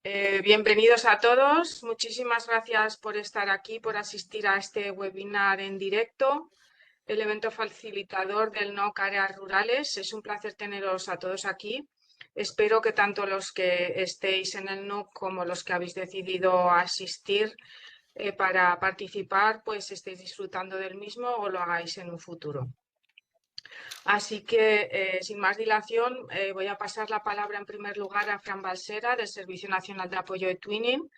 Bienvenidos a todos. Muchísimas gracias por estar aquí, por asistir a este webinar en directo, el evento facilitador del NOC Áreas Rurales. Es un placer teneros a todos aquí. Espero que tanto los que estéis en el NOC como los que habéis decidido asistir para participar, pues estéis disfrutando del mismo o lo hagáis en un futuro. Así que, sin más dilación, voy a pasar la palabra en primer lugar a Fran Balsera, del Servicio Nacional de Apoyo de Twinning,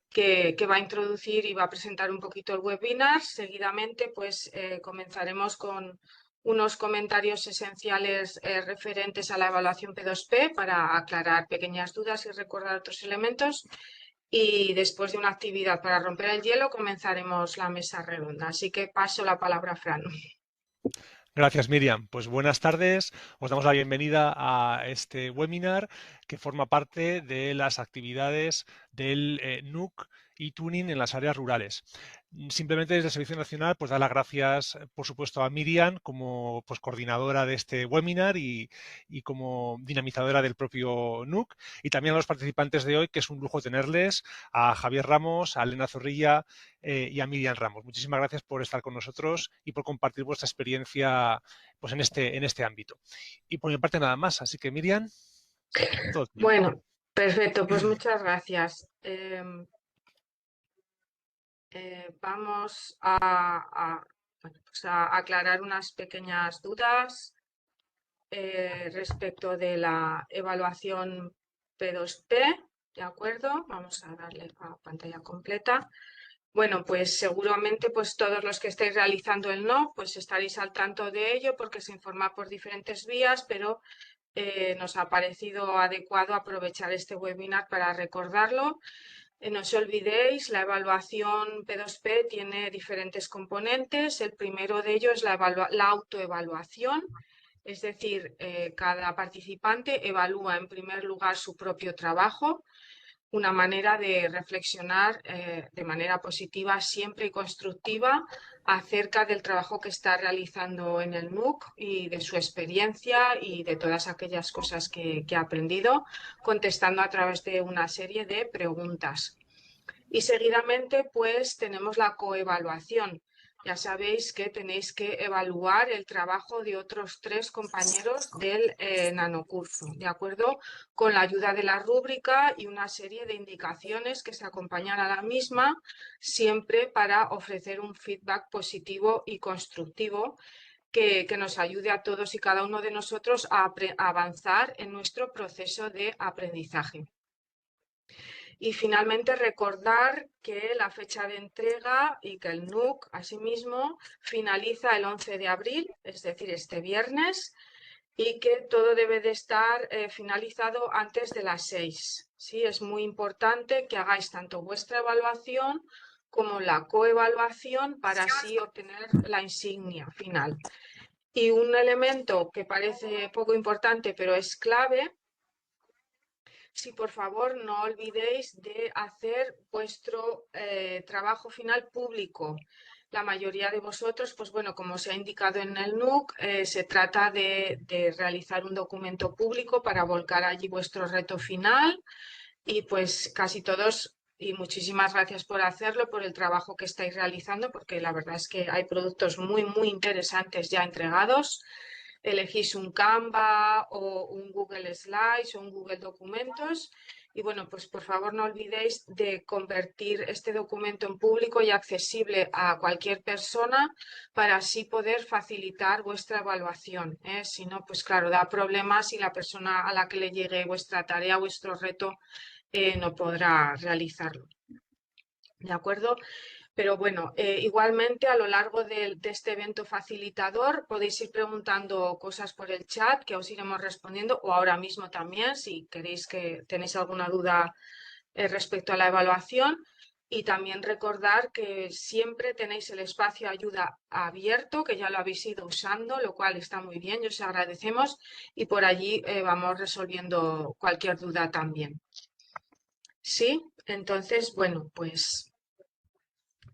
que va a introducir y va a presentar un poquito el webinar. Seguidamente, pues comenzaremos con unos comentarios esenciales referentes a la evaluación P2P para aclarar pequeñas dudas y recordar otros elementos. Y después de una actividad para romper el hielo, comenzaremos la mesa redonda. Así que paso la palabra a Fran. Gracias, Miriam. Pues buenas tardes. Os damos la bienvenida a este webinar que forma parte de las actividades del NUC y Tuning en las áreas rurales. Simplemente desde el Servicio Nacional, pues dar las gracias, por supuesto, a Miriam como coordinadora de este webinar y como dinamizadora del propio NUC, y también a los participantes de hoy, que es un lujo tenerles, a Javier Ramos, a Elena Zorrilla y a Miriam Ramos. Muchísimas gracias por estar con nosotros y por compartir vuestra experiencia pues, en este ámbito. Y por mi parte nada más, así que Miriam, todo tuyo. Bueno, perfecto, pues muchas gracias. Vamos pues a aclarar unas pequeñas dudas respecto de la evaluación P2P, ¿de acuerdo? Vamos a darle a pantalla completa. Bueno, pues seguramente pues todos los que estáis realizando el NOC pues estaréis al tanto de ello porque se informa por diferentes vías, pero nos ha parecido adecuado aprovechar este webinar para recordarlo. No os olvidéis, la evaluación P2P tiene diferentes componentes. El primero de ellos es la autoevaluación, es decir, cada participante evalúa en primer lugar su propio trabajo, una manera de reflexionar de manera positiva siempre y constructiva acerca del trabajo que está realizando en el NUC y de su experiencia y de todas aquellas cosas que ha aprendido, contestando a través de una serie de preguntas. Y seguidamente, pues tenemos la coevaluación. Ya sabéis que tenéis que evaluar el trabajo de otros 3 compañeros del nanocurso, ¿de acuerdo? Con la ayuda de la rúbrica y una serie de indicaciones que se acompañan a la misma, siempre para ofrecer un feedback positivo y constructivo que nos ayude a todos y cada uno de nosotros a avanzar en nuestro proceso de aprendizaje. Y finalmente recordar que la fecha de entrega y que el NUC asimismo finaliza el 11 de abril, es decir, este viernes, y que todo debe de estar finalizado antes de las 6. ¿Sí? Es muy importante que hagáis tanto vuestra evaluación como la coevaluación para así obtener la insignia final. Y un elemento que parece poco importante pero es clave, si por favor no olvidéis de hacer vuestro trabajo final público. La mayoría de vosotros, pues bueno, como se ha indicado en el NUC, se trata de realizar un documento público para volcar allí vuestro reto final y pues casi todos, y muchísimas gracias por hacerlo, por el trabajo que estáis realizando, porque la verdad es que hay productos muy, muy interesantes ya entregados. Elegís un Canva o un Google Slides o un Google Documentos y bueno, pues por favor no olvidéis de convertir este documento en público y accesible a cualquier persona para así poder facilitar vuestra evaluación, ¿eh? Si no, pues claro, da problemas y la persona a la que le llegue vuestra tarea, vuestro reto, no podrá realizarlo. ¿De acuerdo? Pero bueno, igualmente a lo largo de este evento facilitador podéis ir preguntando cosas por el chat que os iremos respondiendo o ahora mismo también si queréis que tenéis alguna duda respecto a la evaluación. Y también recordar que siempre tenéis el espacio ayuda abierto, que ya lo habéis ido usando, lo cual está muy bien, os agradecemos y por allí vamos resolviendo cualquier duda también. Sí, entonces, bueno, pues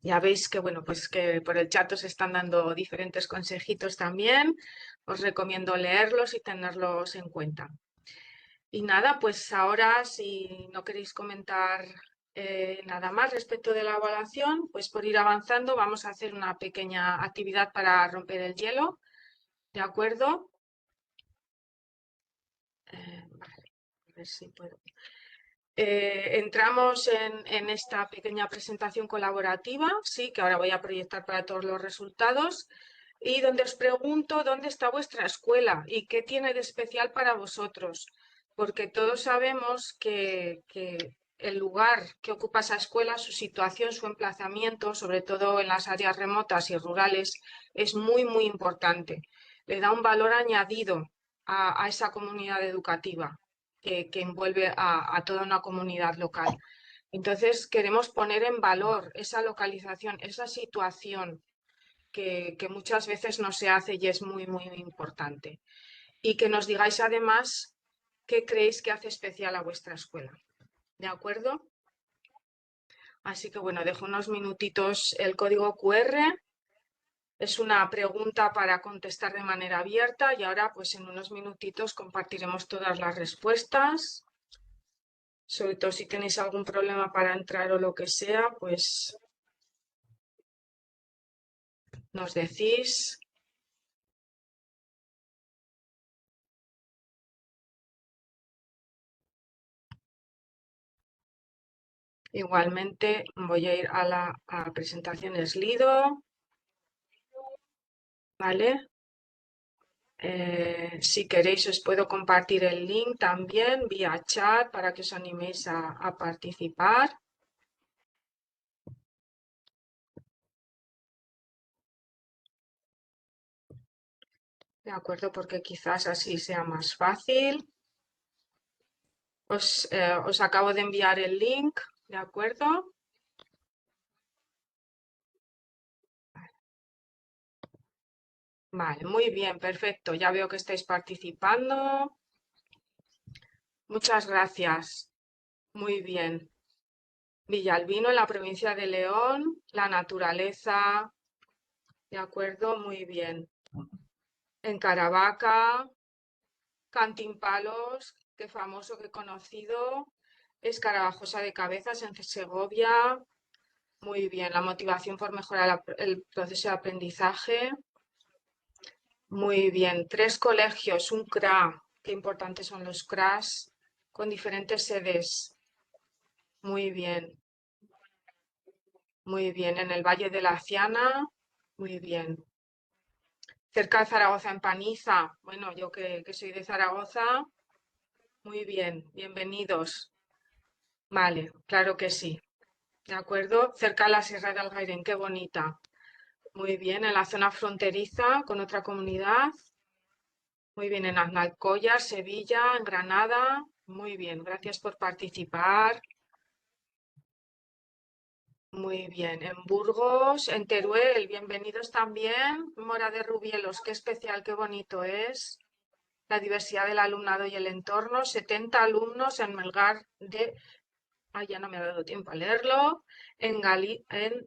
ya veis que, bueno, pues que por el chat os están dando diferentes consejitos también. Os recomiendo leerlos y tenerlos en cuenta. Y nada, pues ahora si no queréis comentar nada más respecto de la evaluación, pues por ir avanzando vamos a hacer una pequeña actividad para romper el hielo, ¿de acuerdo? Vale, a ver si puedo. Entramos en esta pequeña presentación colaborativa, sí, que ahora voy a proyectar para todos los resultados, y donde os pregunto dónde está vuestra escuela y qué tiene de especial para vosotros, porque todos sabemos que el lugar que ocupa esa escuela, su situación, su emplazamiento, sobre todo en las áreas remotas y rurales, es muy, muy importante. Le da un valor añadido a esa comunidad educativa que envuelve a toda una comunidad local. Entonces, queremos poner en valor esa localización, esa situación que muchas veces no se hace y es muy, muy importante. Y que nos digáis además qué creéis que hace especial a vuestra escuela. ¿De acuerdo? Así que bueno, dejo unos minutitos el código QR. Es una pregunta para contestar de manera abierta y ahora pues en unos minutitos compartiremos todas las respuestas. Sobre todo si tenéis algún problema para entrar o lo que sea, pues nos decís. Igualmente voy a ir a la presentación Slido, ¿vale? Si queréis os puedo compartir el link también vía chat para que os animéis a participar. De acuerdo, porque quizás así sea más fácil. Os acabo de enviar el link, ¿de acuerdo? Vale, muy bien, perfecto. Ya veo que estáis participando. Muchas gracias. Muy bien. Villalbino, en la provincia de León, la naturaleza, de acuerdo, muy bien. En Caravaca, Cantimpalos, qué famoso, qué conocido. Escarabajosa de Cabezas en Segovia, muy bien. La motivación por mejorar el proceso de aprendizaje, muy bien. 3 colegios, un CRA, qué importantes son los CRAs, con diferentes sedes, muy bien. Muy bien, en el Valle de la Ciana, muy bien. Cerca de Zaragoza, en Paniza, bueno, yo que soy de Zaragoza, muy bien, bienvenidos. Vale, claro que sí, de acuerdo. Cerca de la Sierra de Algairén, qué bonita. Muy bien, en la zona fronteriza con otra comunidad. Muy bien, en Aznalcóllar, Sevilla, en Granada. Muy bien, gracias por participar. Muy bien, en Burgos, en Teruel, bienvenidos también. Mora de Rubielos, qué especial, qué bonito es. La diversidad del alumnado y el entorno. 70 alumnos en Melgar de... Ay, ya no me ha dado tiempo a leerlo. En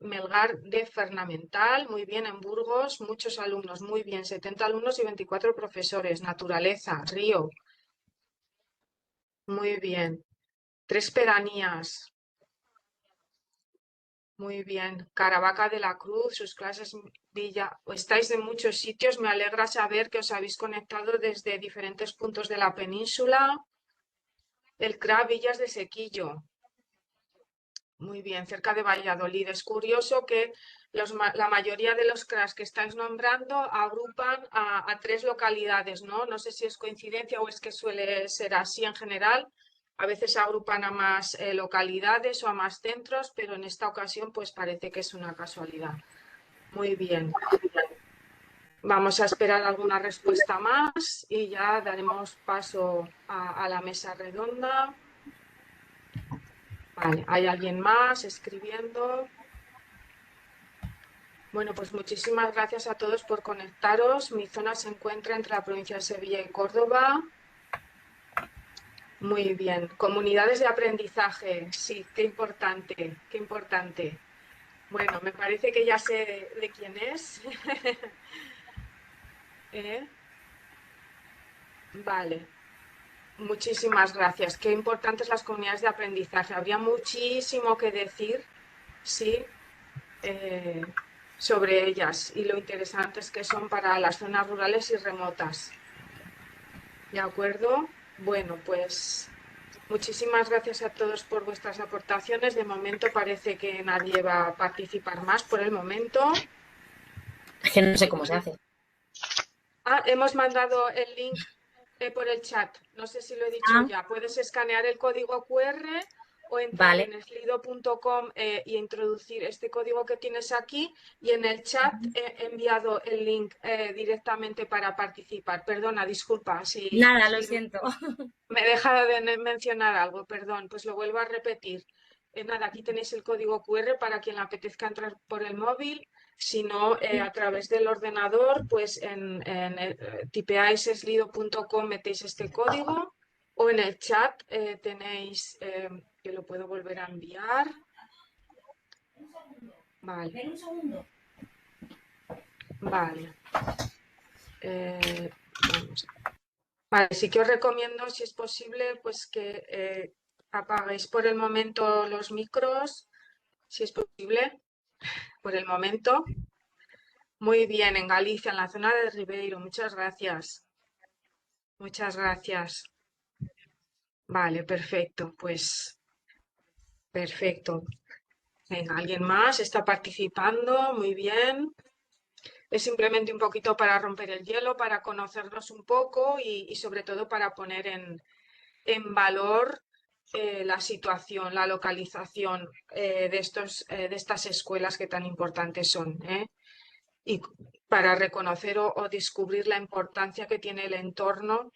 Melgar de Fernamental, muy bien, en Burgos, muchos alumnos, muy bien. 70 alumnos y 24 profesores. Naturaleza, río, muy bien. 3 pedanías. Muy bien. Caravaca de la Cruz, sus clases Villa. Estáis de muchos sitios. Me alegra saber que os habéis conectado desde diferentes puntos de la península. El CRA Villas de Sequillo. Muy bien, cerca de Valladolid. Es curioso que la mayoría de los CRAs que estáis nombrando agrupan a 3 localidades, ¿no? No sé si es coincidencia o es que suele ser así en general. A veces agrupan a más localidades o a más centros, pero en esta ocasión pues parece que es una casualidad. Muy bien. Vamos a esperar alguna respuesta más y ya daremos paso a la mesa redonda. Vale, ¿hay alguien más escribiendo? Bueno, pues muchísimas gracias a todos por conectaros. Mi zona se encuentra entre la provincia de Sevilla y Córdoba. Muy bien. Comunidades de aprendizaje. Sí, qué importante, qué importante. Bueno, me parece que ya sé de quién es. ¿Eh? Vale. Muchísimas gracias. Qué importantes las comunidades de aprendizaje. Habría muchísimo que decir, sí, sobre ellas y lo interesantes que son para las zonas rurales y remotas. ¿De acuerdo? Bueno, pues muchísimas gracias a todos por vuestras aportaciones. De momento parece que nadie va a participar más por el momento. Es que no sé cómo se hace. Hemos mandado el link por el chat. No sé si lo he dicho ya. Puedes escanear el código QR o entrar en slido.com e introducir este código que tienes aquí, y en el chat he enviado el link directamente para participar. Perdona, disculpa si Nada, lo siento. me he dejado de mencionar algo, perdón, pues lo vuelvo a repetir. Nada, aquí tenéis el código QR para quien le apetezca entrar por el móvil. Si no, a través del ordenador, pues tipeáis slido.com, metéis este código, o en el chat tenéis, que lo puedo volver a enviar. Vale. Vale. Vamos. Vale, sí que os recomiendo, si es posible, pues que apaguéis por el momento los micros, si es posible, por el momento. Muy bien, en Galicia, en la zona de Ribeiro, muchas gracias. Muchas gracias. Vale, perfecto, pues perfecto. Venga, ¿alguien más está participando? Muy bien. Es simplemente un poquito para romper el hielo, para conocernos un poco y sobre todo para poner en valor la situación, la localización de estas escuelas que tan importantes son, y para reconocer o descubrir la importancia que tiene el entorno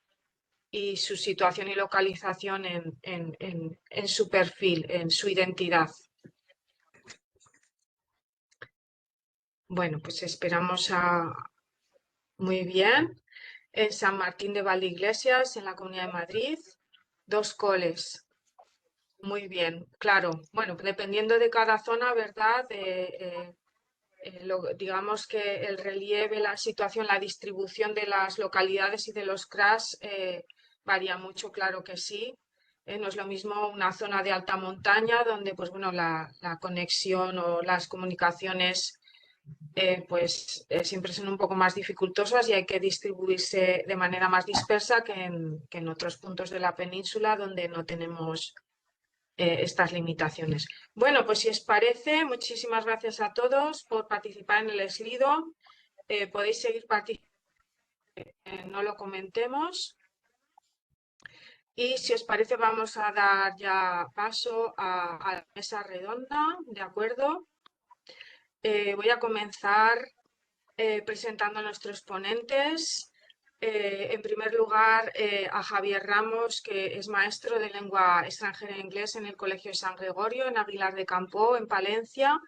y su situación y localización en su perfil, en su identidad. Bueno, pues esperamos a... Muy bien. En San Martín de Valdeiglesias, en la Comunidad de Madrid, 2 coles. Muy bien, claro. Bueno, dependiendo de cada zona, ¿verdad? Digamos que el relieve, la situación, la distribución de las localidades y de los CRAS varía mucho, claro que sí. No es lo mismo una zona de alta montaña donde, pues bueno, la conexión o las comunicaciones siempre son un poco más dificultosas y hay que distribuirse de manera más dispersa que en otros puntos de la península donde no tenemos estas limitaciones. Bueno, pues si os parece, muchísimas gracias a todos por participar en el Slido. Podéis seguir participando, no lo comentemos. Y si os parece, vamos a dar ya paso a la mesa redonda, ¿de acuerdo? Voy a comenzar presentando a nuestros ponentes. En primer lugar, a Javier Ramos, que es maestro de lengua extranjera e inglés en el Colegio de San Gregorio, en Aguilar de Campoo, en Palencia.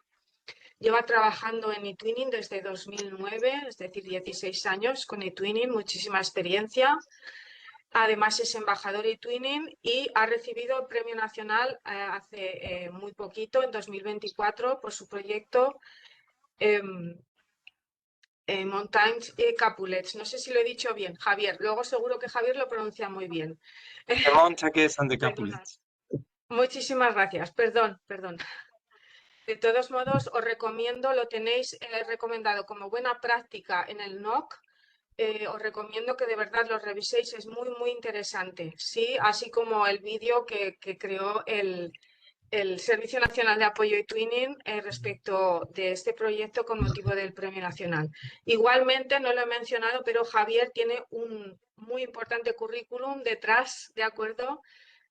Lleva trabajando en eTwinning desde 2009, es decir, 16 años con eTwinning, muchísima experiencia. Además es embajador eTwinning y ha recibido el Premio Nacional hace muy poquito, en 2024, por su proyecto Montagnes et Capulets. No sé si lo he dicho bien, Javier. Luego seguro que Javier lo pronuncia muy bien. Montagues and the Capulets. Muchísimas gracias. Perdón. De todos modos, os recomiendo, lo tenéis recomendado como buena práctica en el NOC. Os recomiendo que de verdad lo reviséis, es muy, muy interesante. Sí, así como el vídeo que creó el Servicio Nacional de Apoyo y Twinning respecto de este proyecto con motivo del Premio Nacional. Igualmente, no lo he mencionado, pero Javier tiene un muy importante currículum detrás, ¿de acuerdo?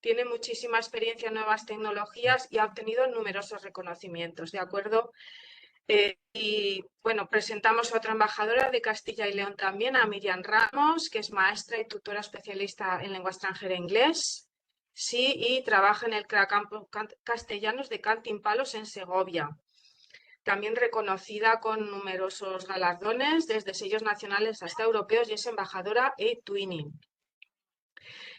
Tiene muchísima experiencia en nuevas tecnologías y ha obtenido numerosos reconocimientos, ¿de acuerdo? Y bueno, presentamos a otra embajadora de Castilla y León también, a Miriam Ramos, que es maestra y tutora especialista en lengua extranjera e inglés. Sí, y trabaja en el Campo Castellanos de Cantimpalos en Segovia. También reconocida con numerosos galardones, desde sellos nacionales hasta europeos, y es embajadora eTwinning.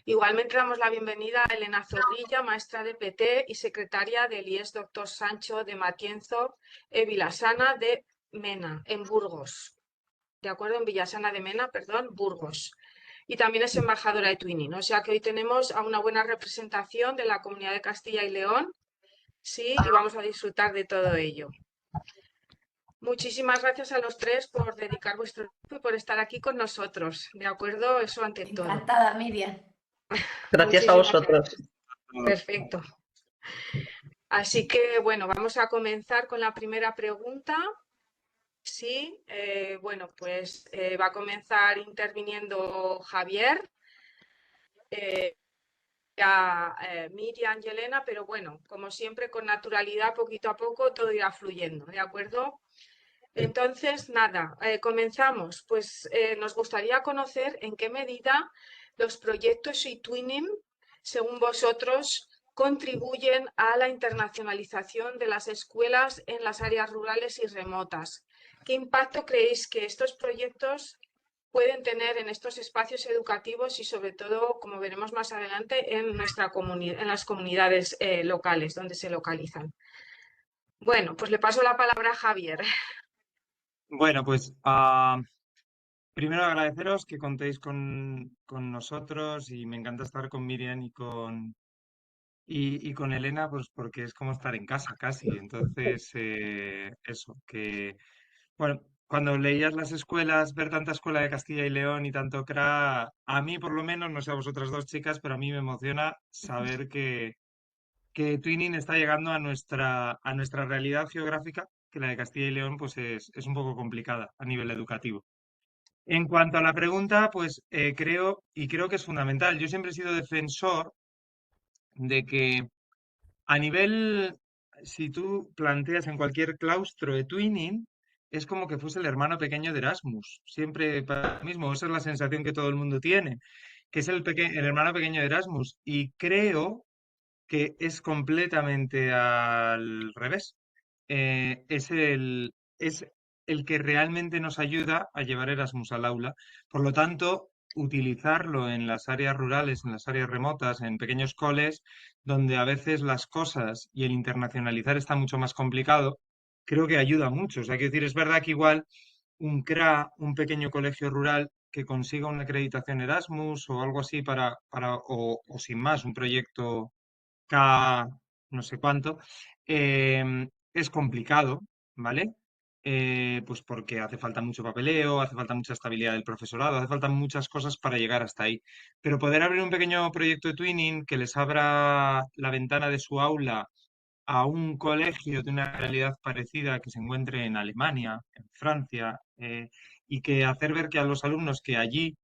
Igualmente damos la bienvenida a Elena Zorrilla, maestra de PT y secretaria del IES Dr. Sancho de Matienzo Vilasana de Mena, en Burgos. ¿De acuerdo? En Villasana de Mena, perdón, Burgos. y también es embajadora de Twinning. O sea que hoy tenemos a una buena representación de la Comunidad de Castilla y León, sí, y vamos a disfrutar de todo ello. Muchísimas gracias a los tres por dedicar vuestro tiempo y por estar aquí con nosotros, ¿de acuerdo? Eso ante todo. Encantada, Miriam. Gracias a Muchísimas vosotros. Perfecto. Así que, bueno, vamos a comenzar con la primera pregunta. Sí, bueno, pues va a comenzar interviniendo Javier, Miriam y Elena, pero bueno, como siempre, con naturalidad, poquito a poco, todo irá fluyendo, ¿de acuerdo? Entonces, nada, comenzamos. Pues nos gustaría conocer en qué medida los proyectos eTwinning, según vosotros, contribuyen a la internacionalización de las escuelas en las áreas rurales y remotas. ¿Qué impacto creéis que estos proyectos pueden tener en estos espacios educativos y sobre todo, como veremos más adelante, en las comunidades locales donde se localizan? Bueno, pues le paso la palabra a Javier. Bueno, pues primero agradeceros que contéis con nosotros y me encanta estar con Miriam y con Elena, pues porque es como estar en casa casi. Entonces, eso, que, bueno, cuando leías las escuelas, ver tanta escuela de Castilla y León y tanto CRA, a mí por lo menos, no sé a vosotras dos chicas, pero a mí me emociona saber que Twinning está llegando a nuestra realidad geográfica, que la de Castilla y León pues es un poco complicada a nivel educativo. En cuanto a la pregunta, pues creo que es fundamental. Yo siempre he sido defensor de que a nivel, si tú planteas en cualquier claustro de Twinning, es como que fuese el hermano pequeño de Erasmus. Siempre para mí mismo, esa es la sensación que todo el mundo tiene, que es el hermano pequeño de Erasmus. Y creo que es completamente al revés. Es el que realmente nos ayuda a llevar Erasmus al aula. Por lo tanto, utilizarlo en las áreas rurales, en las áreas remotas, en pequeños coles, donde a veces las cosas y el internacionalizar está mucho más complicado, creo que ayuda mucho. O sea, quiero decir, es verdad que igual un CRA, un pequeño colegio rural que consiga una acreditación Erasmus o algo así o sin más, un proyecto K no sé cuánto, es complicado, ¿vale? Pues porque hace falta mucho papeleo, hace falta mucha estabilidad del profesorado, hace falta muchas cosas para llegar hasta ahí. Pero poder abrir un pequeño proyecto de Twinning que les abra la ventana de su aula a un colegio de una realidad parecida que se encuentre en Alemania, en Francia, y que hacer ver que a los alumnos que allí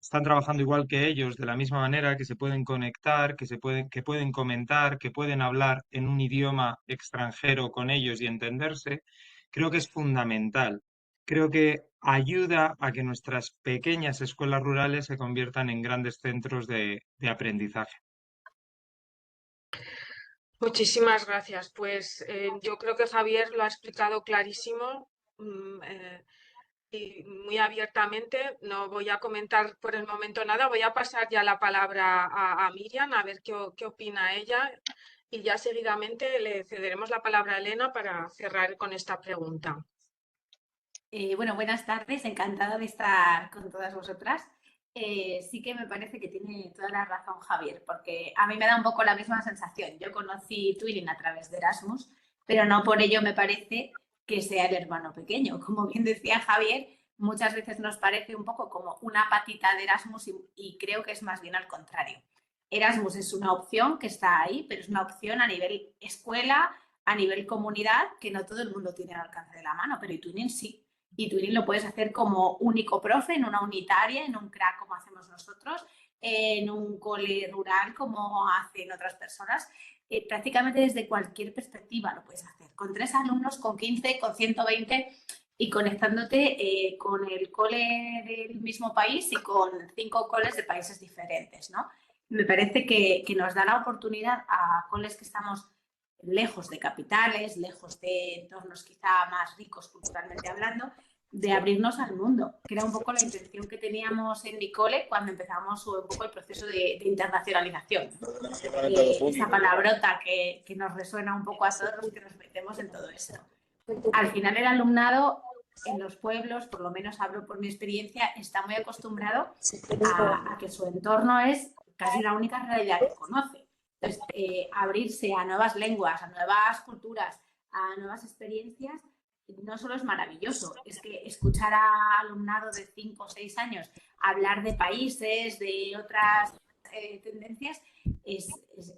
están trabajando igual que ellos, de la misma manera, que se pueden conectar, que pueden comentar, que pueden hablar en un idioma extranjero con ellos y entenderse, creo que es fundamental. Creo que ayuda a que nuestras pequeñas escuelas rurales se conviertan en grandes centros de aprendizaje. Muchísimas gracias. Pues yo creo que Javier lo ha explicado clarísimo y muy abiertamente. No voy a comentar por el momento nada. Voy a pasar ya la palabra a Miriam a ver qué opina ella y ya seguidamente le cederemos la palabra a Elena para cerrar con esta pregunta. Bueno, buenas tardes, encantada de estar con todas vosotras. Sí que me parece que tiene toda la razón Javier, porque a mí me da un poco la misma sensación. Yo conocí Twinning a través de Erasmus, pero no por ello me parece que sea el hermano pequeño. Como bien decía Javier, muchas veces nos parece un poco como una patita de Erasmus y creo que es más bien al contrario. Erasmus es una opción que está ahí, pero es una opción a nivel escuela, a nivel comunidad, que no todo el mundo tiene al alcance de la mano, pero Twinning sí. Y Twinning lo puedes hacer como único profe, en una unitaria, en un CRA como hacemos nosotros, en un cole rural como hacen otras personas. Prácticamente desde cualquier perspectiva lo puedes hacer. Con 3 alumnos, con 15, con 120 y conectándote con el cole del mismo país y con 5 coles de países diferentes, ¿no? Me parece que nos da la oportunidad a coles que estamos lejos de capitales, lejos de entornos quizá más ricos culturalmente hablando, de abrirnos al mundo, que era un poco la intención que teníamos en mi cole cuando empezamos un poco el proceso de internacionalización. Esa palabrota que nos resuena un poco a todos los que nos metemos en todo esto. Al final el alumnado en los pueblos, por lo menos hablo por mi experiencia, está muy acostumbrado a que su entorno es casi la única realidad que conoce. Entonces, abrirse a nuevas lenguas, a nuevas culturas, a nuevas experiencias, no solo es maravilloso, es que escuchar a alumnado de 5 o 6 años hablar de países, de otras tendencias, es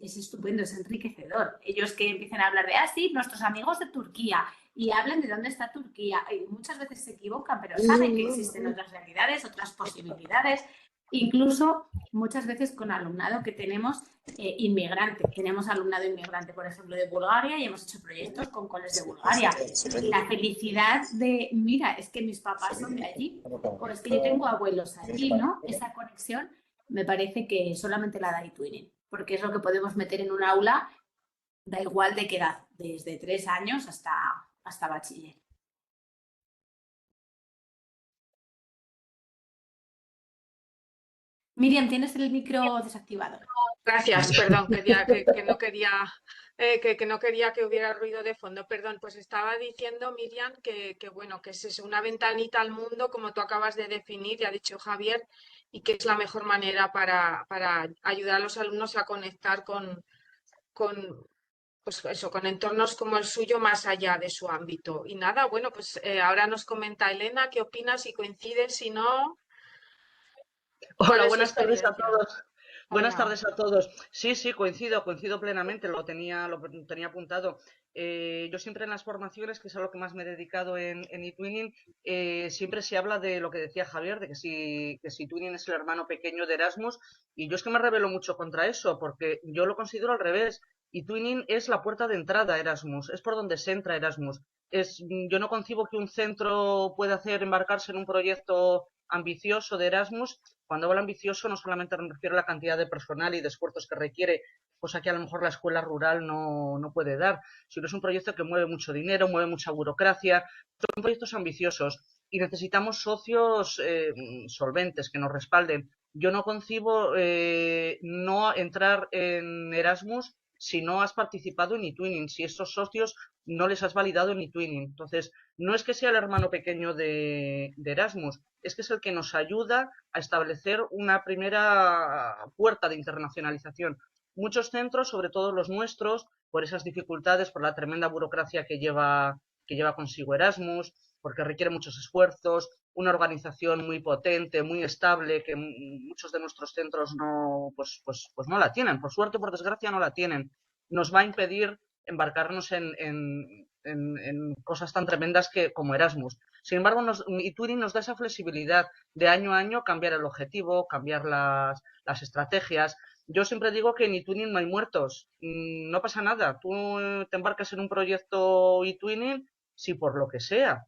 estupendo, es enriquecedor. Ellos que empiezan a hablar de, sí, nuestros amigos de Turquía, y hablan de dónde está Turquía, y muchas veces se equivocan, pero saben que existen otras realidades, otras posibilidades, incluso muchas veces con alumnado que tenemos inmigrante. Tenemos alumnado inmigrante, por ejemplo, de Bulgaria, y hemos hecho proyectos con coles de Bulgaria. La felicidad de, mira, es que mis papás son de allí, o es que yo tengo abuelos allí, ¿no? Esa conexión me parece que solamente la da eTwinning, porque es lo que podemos meter en un aula, da igual de qué edad, desde 3 años hasta bachiller. Miriam, tienes el micro desactivado. Gracias, perdón, que no quería que hubiera ruido de fondo. Perdón, pues estaba diciendo, Miriam, que bueno, que es una ventanita al mundo, como tú acabas de definir, ya ha dicho Javier, y que es la mejor manera para ayudar a los alumnos a conectar con pues eso, con entornos como el suyo más allá de su ámbito. Y nada, bueno, pues ahora nos comenta Elena, ¿qué opinas? Si coincides, si no, ¿cuál Hola, es su buenas tardes a experiencia? todos. Buenas Hola. tardes a todos. Sí, coincido plenamente, lo tenía apuntado. Yo siempre en las formaciones, que es a lo que más me he dedicado en eTwinning, siempre se habla de lo que decía Javier, de que si eTwinning es el hermano pequeño de Erasmus, y yo es que me rebelo mucho contra eso, porque yo lo considero al revés. eTwinning es la puerta de entrada a Erasmus, es por donde se entra Erasmus. Yo no concibo que un centro pueda embarcarse en un proyecto ambicioso de Erasmus. Cuando hablo ambicioso no solamente me refiero a la cantidad de personal y de esfuerzos que requiere, cosa que a lo mejor la escuela rural no puede dar, sino es un proyecto que mueve mucho dinero, mueve mucha burocracia, son proyectos ambiciosos y necesitamos socios solventes que nos respalden. Yo no concibo no entrar en Erasmus si no has participado en eTwinning, si estos socios no les has validado en eTwinning. Entonces, no es que sea el hermano pequeño de Erasmus, es que es el que nos ayuda a establecer una primera puerta de internacionalización. Muchos centros, sobre todo los nuestros, por esas dificultades, por la tremenda burocracia que lleva consigo Erasmus, porque requiere muchos esfuerzos, una organización muy potente, muy estable, que muchos de nuestros centros pues no la tienen, por suerte o por desgracia no la tienen. Nos va a impedir embarcarnos en cosas tan tremendas como Erasmus. Sin embargo, eTwinning nos da esa flexibilidad de año a año cambiar el objetivo, cambiar las estrategias. Yo siempre digo que en eTwinning no hay muertos, no pasa nada. Tú te embarcas en un proyecto eTwinning, si por lo que sea,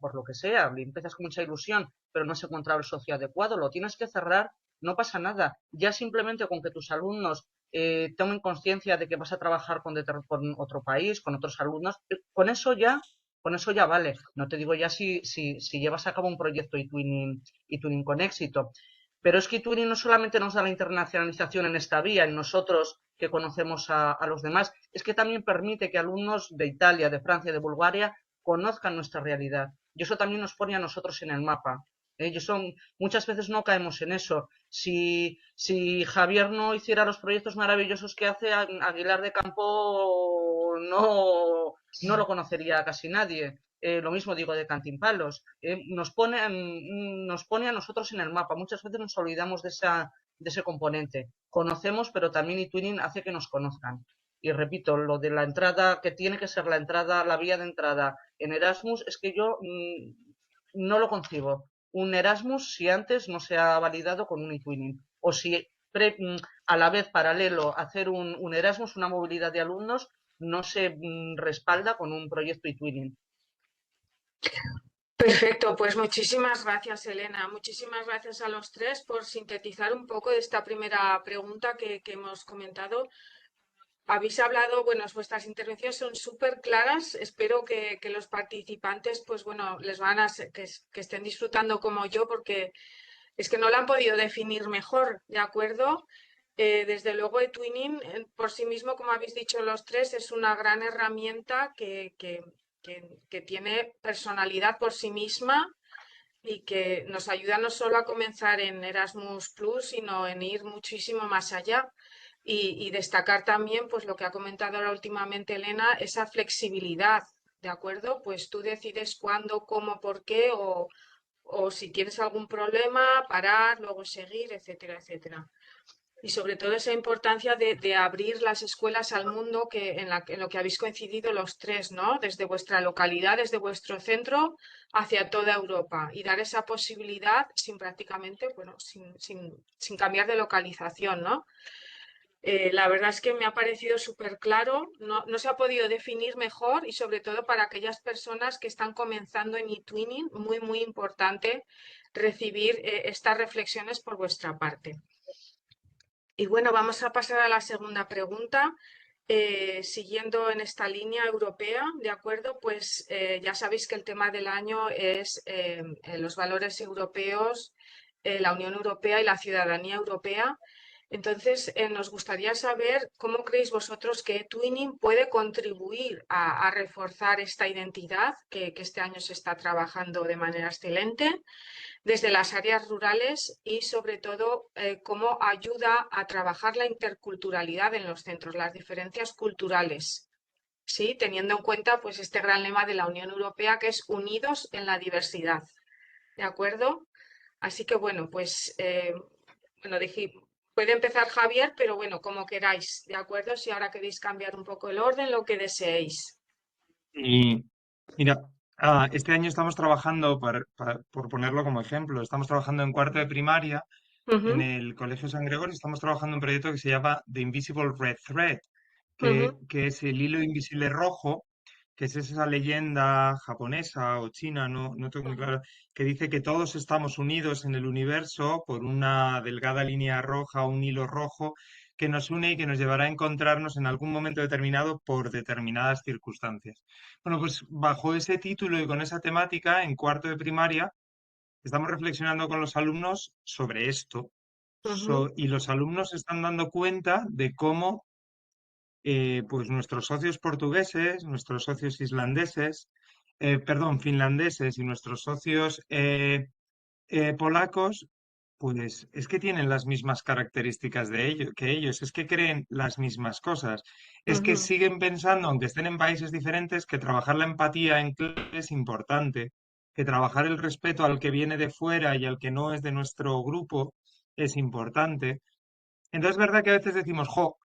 empiezas con mucha ilusión, pero no has encontrado el socio adecuado, lo tienes que cerrar, no pasa nada. Ya simplemente con que tus alumnos tomen conciencia de que vas a trabajar con otro país, con otros alumnos, con eso ya vale. No te digo ya si llevas a cabo un proyecto eTwinning con éxito. Pero es que eTwinning no solamente nos da la internacionalización en esta vía, en nosotros que conocemos a los demás, es que también permite que alumnos de Italia, de Francia, de Bulgaria conozcan nuestra realidad. Y eso también nos pone a nosotros en el mapa. Muchas veces no caemos en eso. Si Javier no hiciera los proyectos maravillosos que hace, Aguilar de Campo no lo conocería casi nadie. Lo mismo digo de Cantimpalos. Nos pone a nosotros en el mapa. Muchas veces nos olvidamos de ese componente. Conocemos, pero también eTwinning hace que nos conozcan. Y repito, lo de la entrada, que tiene que ser la vía de entrada en Erasmus, es que yo no lo concibo. Un Erasmus si antes no se ha validado con un eTwinning. O si a la vez paralelo hacer un Erasmus, una movilidad de alumnos, no se respalda con un proyecto eTwinning. Perfecto, pues muchísimas gracias, Elena. Muchísimas gracias a los tres por sintetizar un poco de esta primera pregunta que hemos comentado. Habéis hablado, bueno, vuestras intervenciones son súper claras. Espero que los participantes, pues bueno, que estén disfrutando como yo, porque es que no lo han podido definir mejor, ¿de acuerdo? Desde luego, eTwinning por sí mismo, como habéis dicho los tres, es una gran herramienta que tiene personalidad por sí misma, y que nos ayuda no solo a comenzar en Erasmus Plus, sino en ir muchísimo más allá. Y destacar también, pues lo que ha comentado ahora últimamente Elena, esa flexibilidad, ¿de acuerdo? Pues tú decides cuándo, cómo, por qué, o si tienes algún problema, parar, luego seguir, etcétera, etcétera. Y sobre todo esa importancia de abrir las escuelas al mundo en lo que habéis coincidido los tres, ¿no? Desde vuestra localidad, desde vuestro centro hacia toda Europa y dar esa posibilidad sin prácticamente, bueno, sin cambiar de localización, ¿no? La verdad es que me ha parecido súper claro, no se ha podido definir mejor y sobre todo para aquellas personas que están comenzando en eTwinning, muy, muy importante recibir estas reflexiones por vuestra parte. Y bueno, vamos a pasar a la segunda pregunta. Siguiendo en esta línea europea, ¿de acuerdo? Pues ya sabéis que el tema del año es los valores europeos, la Unión Europea y la ciudadanía europea. Entonces, nos gustaría saber cómo creéis vosotros que eTwinning puede contribuir a reforzar esta identidad que este año se está trabajando de manera excelente desde las áreas rurales y sobre todo cómo ayuda a trabajar la interculturalidad en los centros, las diferencias culturales, ¿sí? Teniendo en cuenta pues este gran lema de la Unión Europea que es unidos en la diversidad, ¿de acuerdo? Así que bueno, pues bueno, puede empezar Javier, pero bueno, como queráis, ¿de acuerdo? Si ahora queréis cambiar un poco el orden, lo que deseéis. Y mira, este año estamos trabajando, por ponerlo como ejemplo, estamos trabajando en cuarto de primaria en Ujú, el Colegio San Gregorio, estamos trabajando en un proyecto que se llama The Invisible Red Thread, ujú, que es el hilo invisible rojo, que es esa leyenda japonesa o china, no tengo muy ujú, claro, que dice que todos estamos unidos en el universo por una delgada línea roja, un hilo rojo, que nos une y que nos llevará a encontrarnos en algún momento determinado por determinadas circunstancias. Bueno, pues bajo ese título y con esa temática, en cuarto de primaria, estamos reflexionando con los alumnos sobre esto. ujú, Y los alumnos se están dando cuenta de cómo pues nuestros socios portugueses, nuestros socios islandeses, perdón, finlandeses y nuestros socios polacos, pues es que tienen las mismas características de ellos, que ellos, es que creen las mismas cosas, es que ujú, siguen pensando, aunque estén en países diferentes, que trabajar la empatía en clase es importante, que trabajar el respeto al que viene de fuera y al que no es de nuestro grupo es importante. Entonces es verdad que a veces decimos, jo,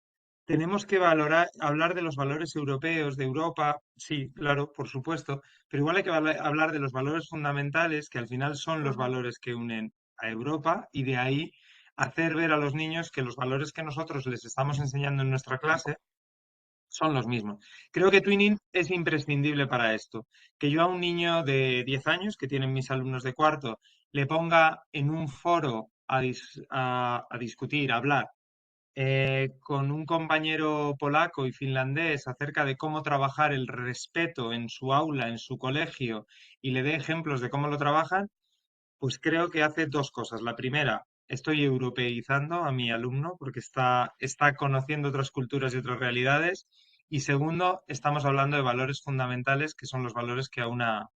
tenemos que valorar, hablar de los valores europeos, de Europa, sí, claro, por supuesto, pero igual hay que hablar de los valores fundamentales, que al final son los ujú. valores que unen a Europa, y de ahí hacer ver a los niños que los valores que nosotros les estamos enseñando en nuestra clase son los mismos. Creo que Twinning es imprescindible para esto. Que yo a un niño de 10 años, que tienen mis alumnos de cuarto, le ponga en un foro a discutir, a hablar con un compañero polaco y finlandés acerca de cómo trabajar el respeto en su aula, en su colegio, y le dé ejemplos de cómo lo trabajan, pues creo que hace dos cosas. La primera, estoy europeizando a mi alumno porque está conociendo otras culturas y otras realidades. Y segundo, estamos hablando de valores fundamentales que son los valores que aúna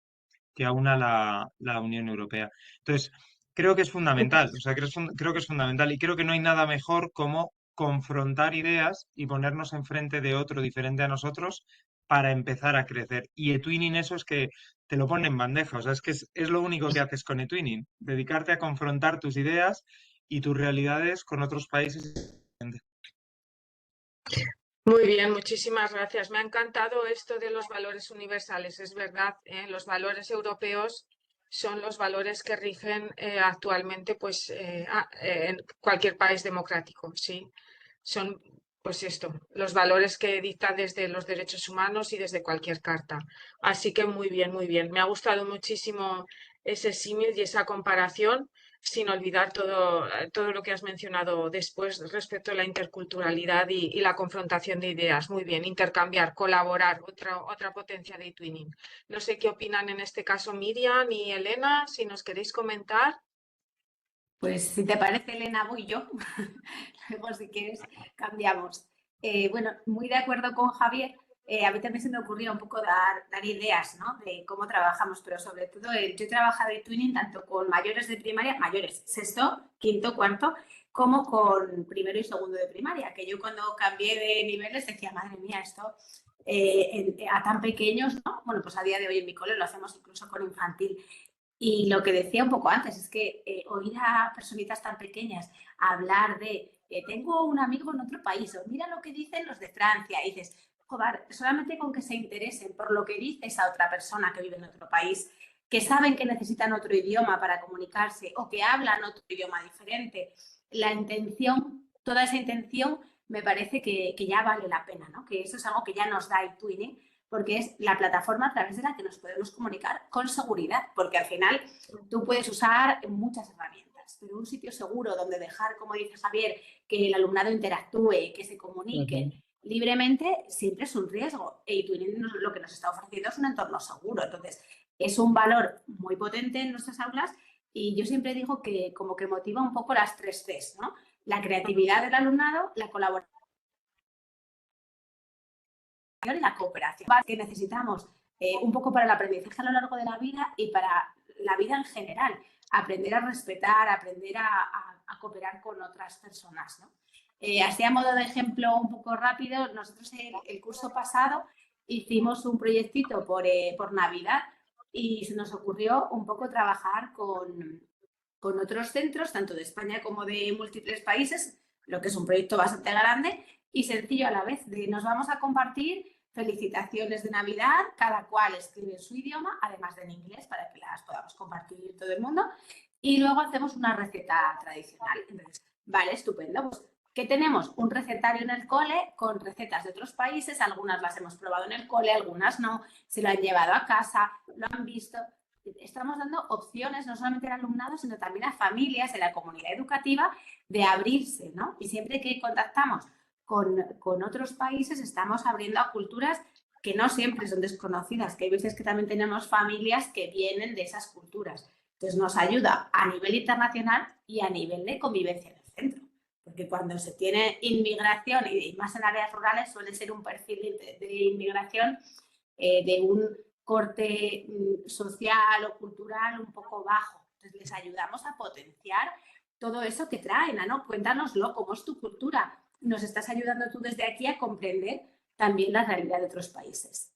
la Unión Europea. Entonces, creo que es fundamental, o sea, creo que es fundamental y creo que no hay nada mejor como confrontar ideas y ponernos enfrente de otro diferente a nosotros para empezar a crecer. Y eTwinning eso es que te lo pone en bandeja, o sea, es que es lo único que haces con eTwinning, dedicarte a confrontar tus ideas y tus realidades con otros países. Muy bien, muchísimas gracias. Me ha encantado esto de los valores universales. Es verdad, los valores europeos son los valores que rigen actualmente pues, en cualquier país democrático. Sí, son pues esto, los valores que dicta desde los derechos humanos y desde cualquier carta. Así que muy bien, muy bien. Me ha gustado muchísimo ese símil y esa comparación sin olvidar todo lo que has mencionado después respecto a la interculturalidad y la confrontación de ideas. Muy bien, intercambiar, colaborar, otra potencia de eTwinning. No sé qué opinan en este caso Miriam y Elena, si nos queréis comentar. Pues si te parece, Elena, voy yo. Luego, si quieres, cambiamos. Bueno, muy de acuerdo con Javier, a mí también se me ocurría un poco dar ideas, ¿no? De cómo trabajamos, pero sobre todo yo he trabajado en Twinning tanto con mayores de primaria, mayores, sexto, quinto, cuarto, como con primero y segundo de primaria, que yo cuando cambié de niveles decía, madre mía, esto a tan pequeños, ¿no? Bueno, pues a día de hoy en mi cole lo hacemos incluso con infantil. Y lo que decía un poco antes es que oír a personitas tan pequeñas hablar de tengo un amigo en otro país o mira lo que dicen los de Francia y dices, joder, solamente con que se interesen por lo que dice esa otra persona que vive en otro país, que saben que necesitan otro idioma para comunicarse o que hablan otro idioma diferente, la intención, toda esa intención me parece que ya vale la pena, ¿no? Que eso es algo que ya nos da el Twinning porque es la plataforma a través de la que nos podemos comunicar con seguridad, porque al final tú puedes usar muchas herramientas, pero un sitio seguro donde dejar, como dice Javier, que el alumnado interactúe, que se comunique libremente, siempre es un riesgo. Y Twinning lo que nos está ofreciendo es un entorno seguro. Entonces, es un valor muy potente en nuestras aulas y yo siempre digo que como que motiva un poco las 3 Cs, ¿no? La creatividad del alumnado, la colaboración y la cooperación que necesitamos un poco para el aprendizaje a lo largo de la vida y para la vida en general. Aprender a respetar, aprender a cooperar con otras personas, ¿no? Así a modo de ejemplo un poco rápido, nosotros el curso pasado hicimos un proyectito por Navidad y se nos ocurrió un poco trabajar con otros centros, tanto de España como de múltiples países, lo que es un proyecto bastante grande y sencillo a la vez. Nos vamos a compartir felicitaciones de Navidad, cada cual escribe en su idioma, además de en inglés, para que las podamos compartir todo el mundo. Y luego hacemos una receta tradicional. Entonces, vale, estupendo. Pues, ¿qué tenemos? Un recetario en el cole con recetas de otros países. Algunas las hemos probado en el cole, algunas no. Se lo han llevado a casa, lo han visto. Estamos dando opciones no solamente al alumnado, sino también a familias, en la comunidad educativa, de abrirse, ¿no? Y siempre que contactamos con otros países estamos abriendo a culturas que no siempre son desconocidas, que hay veces que también tenemos familias que vienen de esas culturas. Entonces nos ayuda a nivel internacional y a nivel de convivencia en el centro. Porque cuando se tiene inmigración, y más en áreas rurales, suele ser un perfil de inmigración de un corte social o cultural un poco bajo. Entonces les ayudamos a potenciar todo eso que traen, ¿no? Cuéntanoslo, cómo es tu cultura. Nos estás ayudando tú desde aquí a comprender también la realidad de otros países.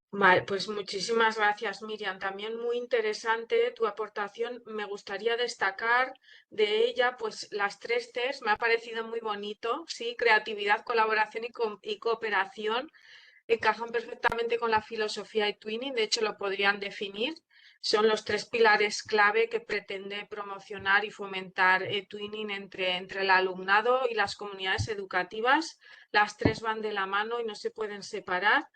Vale, pues muchísimas gracias, Miriam. También muy interesante tu aportación. Me gustaría destacar de ella, pues las 3 Cs. Me ha parecido muy bonito, sí, creatividad, colaboración y cooperación. Encajan perfectamente con la filosofía de Twinning. De hecho, lo podrían definir. Son los 3 pilares clave que pretende promocionar y fomentar Twinning entre el alumnado y las comunidades educativas. Las 3 van de la mano y no se pueden separar.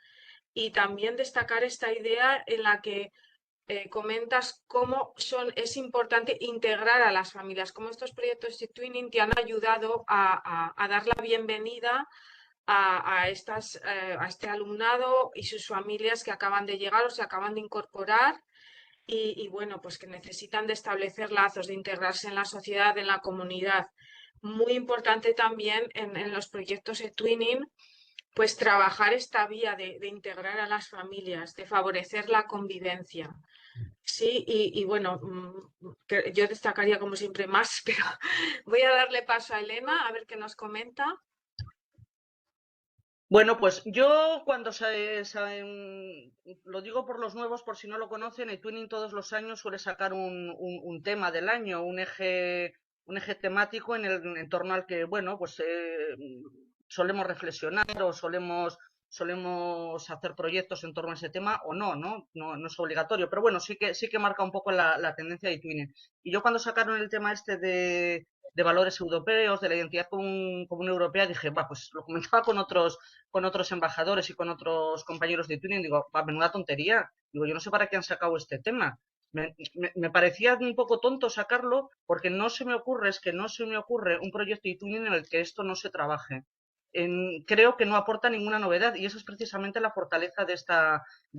Y también destacar esta idea en la que comentas cómo es importante integrar a las familias, cómo estos proyectos de Twinning te han ayudado a dar la bienvenida a este alumnado y sus familias que acaban de llegar o se acaban de incorporar y bueno, pues que necesitan de establecer lazos, de integrarse en la sociedad, en la comunidad. Muy importante también en los proyectos de Twinning pues trabajar esta vía de integrar a las familias, de favorecer la convivencia. Sí, y bueno, yo destacaría como siempre más, pero voy a darle paso a Elena a ver qué nos comenta. Bueno, pues yo cuando lo digo por los nuevos, por si no lo conocen, el Twinning todos los años suele sacar un tema del año, un eje temático en torno al que, bueno, pues solemos reflexionar o solemos hacer proyectos en torno a ese tema o no, ¿no? No es obligatorio, pero bueno, sí que marca un poco la tendencia de Twinning. Y yo cuando sacaron el tema este de valores europeos, de la identidad común europea, dije, va, pues lo comentaba con otros embajadores y con otros compañeros de Twinning, digo, va, menuda tontería. Digo, yo no sé para qué han sacado este tema. Me parecía un poco tonto sacarlo porque no se me ocurre un proyecto de Twinning en el que esto no se trabaje. Creo que no aporta ninguna novedad y eso es precisamente la fortaleza de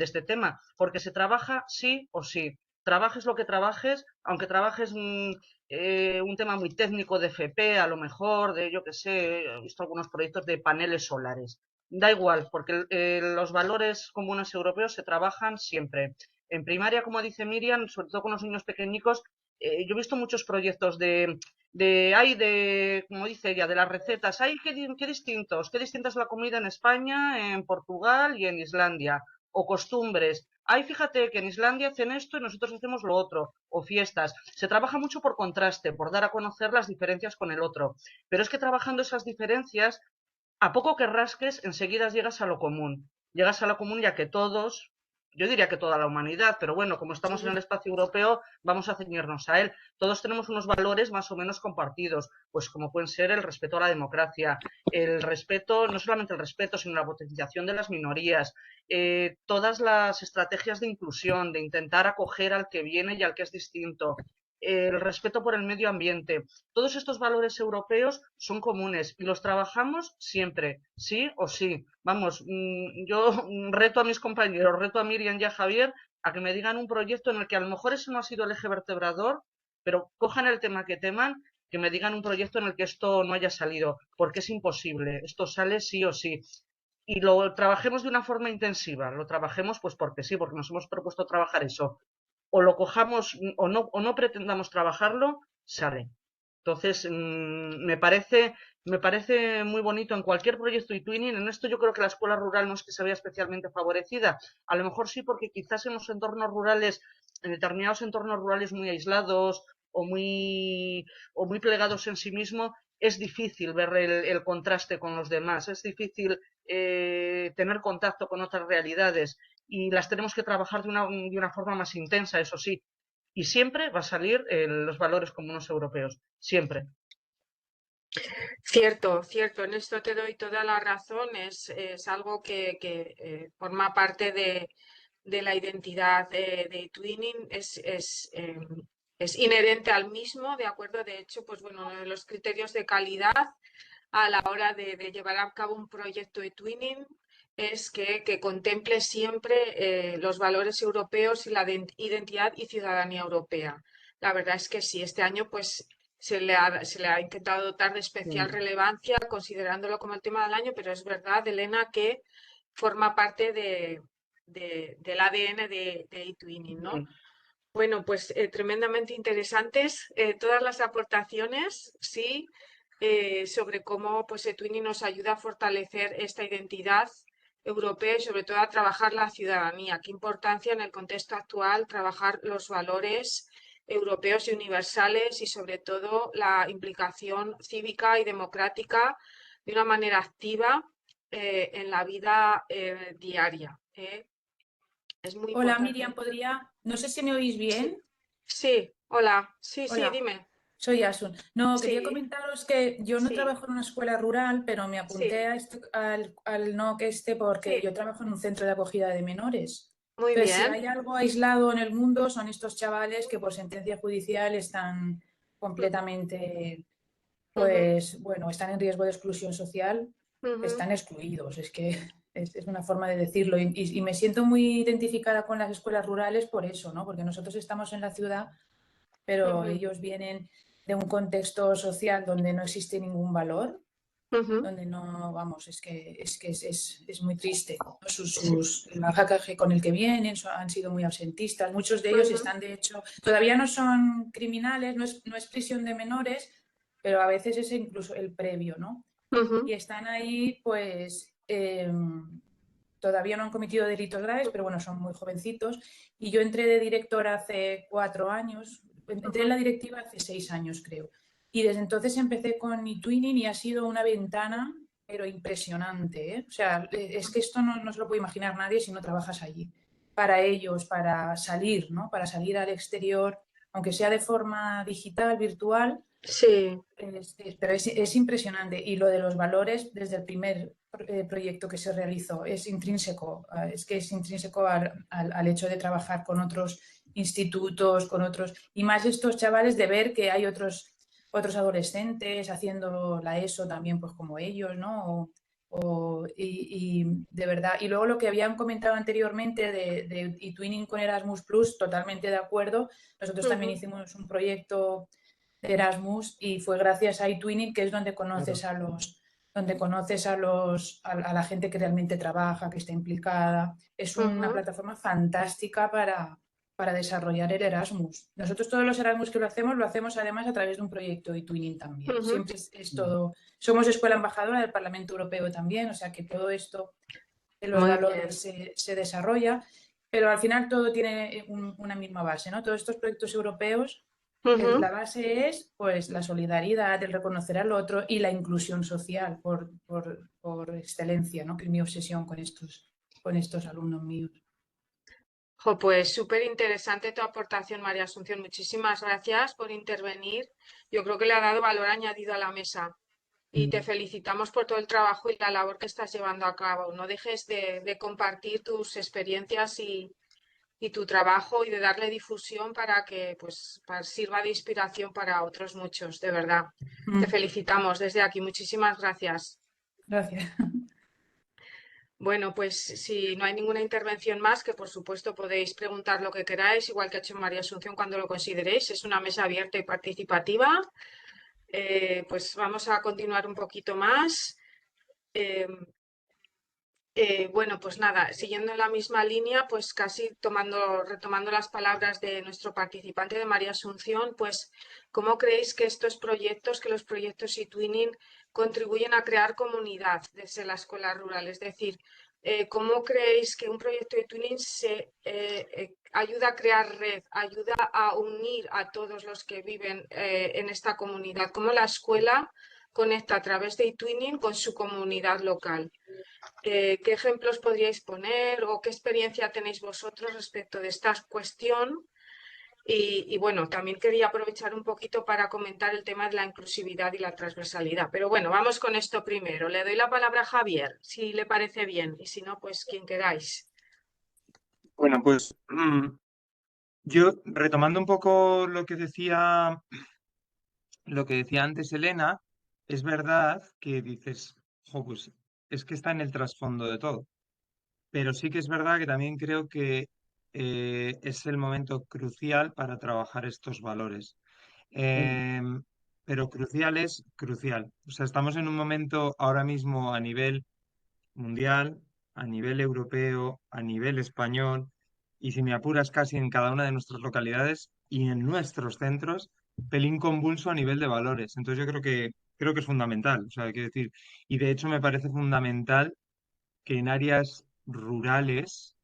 este tema, porque se trabaja sí o sí. Trabajes lo que trabajes, aunque trabajes un tema muy técnico de FP, a lo mejor, de yo que sé, he visto algunos proyectos de paneles solares. da igual, porque los valores comunes europeos se trabajan siempre. En primaria, como dice Miriam, sobre todo con los niños pequeñicos, yo he visto muchos proyectos como dice ella, de las recetas. Ay, qué distinta es la comida en España, en Portugal y en Islandia. O costumbres. Ay, fíjate que en Islandia hacen esto y nosotros hacemos lo otro. O fiestas. Se trabaja mucho por contraste, por dar a conocer las diferencias con el otro. Pero es que trabajando esas diferencias, a poco que rasques, enseguida llegas a lo común. Llegas a lo común ya que todos, yo diría que toda la humanidad, pero bueno, como estamos en el espacio europeo, vamos a ceñirnos a él. Todos tenemos unos valores más o menos compartidos, pues como pueden ser el respeto a la democracia, el respeto, no solamente el respeto, sino la potenciación de las minorías, todas las estrategias de inclusión, de intentar acoger al que viene y al que es distinto, el respeto por el medio ambiente. Todos estos valores europeos son comunes y los trabajamos siempre, sí o sí. Vamos, yo reto a mis compañeros, reto a Miriam y a Javier a que me digan un proyecto en el que a lo mejor ese no ha sido el eje vertebrador, pero cojan el tema que teman, que me digan un proyecto en el que esto no haya salido, porque es imposible, esto sale sí o sí. Y lo trabajemos de una forma intensiva, lo trabajemos pues porque sí, porque nos hemos propuesto trabajar eso. O lo cojamos o no pretendamos trabajarlo, sale. Entonces, me parece muy bonito en cualquier proyecto eTwinning. En esto yo creo que la escuela rural no es que se vea especialmente favorecida. A lo mejor sí, porque quizás en los entornos rurales, en determinados entornos rurales muy aislados o muy plegados en sí mismo, es difícil ver el contraste con los demás, es difícil tener contacto con otras realidades y las tenemos que trabajar de una forma más intensa, eso sí. Y siempre va a salir los valores comunes europeos, siempre. Cierto, cierto, en esto te doy toda la razón, es algo que forma parte de la identidad de eTwinning, es inherente al mismo, ¿de acuerdo? De hecho, pues bueno, uno de los criterios de calidad a la hora de llevar a cabo un proyecto eTwinning es que contemple siempre los valores europeos y la identidad y ciudadanía europea. La verdad es que sí, este año pues se le ha intentado dotar de especial relevancia considerándolo como el tema del año, pero es verdad, Elena, que forma parte del ADN de eTwinning, ¿no? Bueno, pues tremendamente interesantes todas las aportaciones, sí, sobre cómo pues eTwinning nos ayuda a fortalecer esta identidad europea y sobre todo a trabajar la ciudadanía. Qué importancia en el contexto actual trabajar los valores europeos y universales y sobre todo la implicación cívica y democrática de una manera activa en la vida diaria. Es muy Hola importante. Miriam, no sé si me oís bien. Sí, hola, sí, Hola, dime. soy Asun. No, quería Sí, comentaros que yo no sí, trabajo en una escuela rural, pero me apunté sí, a al NOC porque sí, yo trabajo en un centro de acogida de menores. muy Entonces, si bien. hay algo aislado en el mundo, son estos chavales que por sentencia judicial están completamente, Ujú, pues, bueno, están en riesgo de exclusión social, ujú, están excluidos. Es que es una forma de decirlo. Y me siento muy identificada con las escuelas rurales por eso, ¿no? Porque nosotros estamos en la ciudad, pero ujú, ellos vienen de un contexto social donde no existe ningún valor, ujú. donde no, vamos, es muy triste, ¿no? Sí, El bagaje con el que vienen han sido muy ausentistas. Muchos de ellos ujú, están, de hecho, todavía no son criminales, no es prisión de menores, pero a veces es incluso el previo, ¿no? ujú, Y están ahí, pues, todavía no han cometido delitos graves, pero bueno, son muy jovencitos. Y yo entré de directora hace 4 años, entré en ujú, la directiva hace 6 años, creo. Y desde entonces empecé con eTwinning y ha sido una ventana, pero impresionante, ¿eh? O sea, es que esto no se lo puede imaginar nadie si no trabajas allí. Para ellos, para salir, ¿no? Para salir al exterior, aunque sea de forma digital, virtual, sí, pero es impresionante. Y lo de los valores, desde el primer proyecto que se realizó, es intrínseco. Es intrínseco al hecho de trabajar con otros institutos, con otros. Y más estos chavales de ver que hay otros adolescentes haciendo la ESO también, pues como ellos, ¿no? Y de verdad. Y luego lo que habían comentado anteriormente de eTwinning con Erasmus Plus, totalmente de acuerdo. Nosotros también ujú, hicimos un proyecto de Erasmus y fue gracias a eTwinning que es donde Claro. conoces a los donde conoces a la gente que realmente trabaja, que está implicada. Es una plataforma fantástica para desarrollar el Erasmus. Nosotros todos los Erasmus que lo hacemos además a través de un proyecto de eTwinning también. Siempre es todo. Somos escuela embajadora del Parlamento Europeo también, o sea que todo esto de los Muy valores se desarrolla, pero al final todo tiene una misma base, ¿no? Todos estos proyectos europeos, la base es pues la solidaridad, el reconocer al otro y la inclusión social por excelencia, ¿no? Que es mi obsesión con estos alumnos míos. Jo, pues súper interesante tu aportación, María Asunción. Muchísimas gracias por intervenir. Yo creo que le ha dado valor añadido a la mesa y te felicitamos por todo el trabajo y la labor que estás llevando a cabo. No dejes de compartir tus experiencias y tu trabajo y de darle difusión para que pues, sirva de inspiración para otros muchos, de verdad. Te felicitamos desde aquí. Muchísimas gracias. Gracias. Bueno, pues si no hay ninguna intervención más, que por supuesto podéis preguntar lo que queráis, igual que ha hecho María Asunción cuando lo consideréis. Es una mesa abierta y participativa. Pues vamos a continuar un poquito más. Bueno, pues nada, siguiendo en la misma línea, pues casi retomando las palabras de nuestro participante de María Asunción, pues ¿cómo creéis que estos proyectos, que los proyectos eTwinning contribuyen a crear comunidad desde la escuela rural? Es decir, ¿cómo creéis que un proyecto eTwinning ayuda a crear red, ayuda a unir a todos los que viven en esta comunidad? ¿Cómo la escuela conecta a través de eTwinning con su comunidad local? ¿Qué ejemplos podríais poner o qué experiencia tenéis vosotros respecto de esta cuestión? Y bueno, también quería aprovechar un poquito para comentar el tema de la inclusividad y la transversalidad. Pero bueno, vamos con esto primero. Le doy la palabra a Javier, si le parece bien, y si no, pues quien queráis. Bueno, pues yo retomando un poco lo que decía antes Elena, es verdad que dices, jo, pues es que está en el trasfondo de todo. Pero sí que es verdad que también creo que es el momento crucial para trabajar estos valores. Em, pero crucial es crucial. O sea, estamos en un momento ahora mismo a nivel mundial, a nivel europeo, a nivel español, y si me apuras casi en cada una de nuestras localidades y en nuestros centros, pelín convulso a nivel de valores. Entonces yo creo que es fundamental. O sea, hay que decir, y de hecho me parece fundamental que en áreas rurales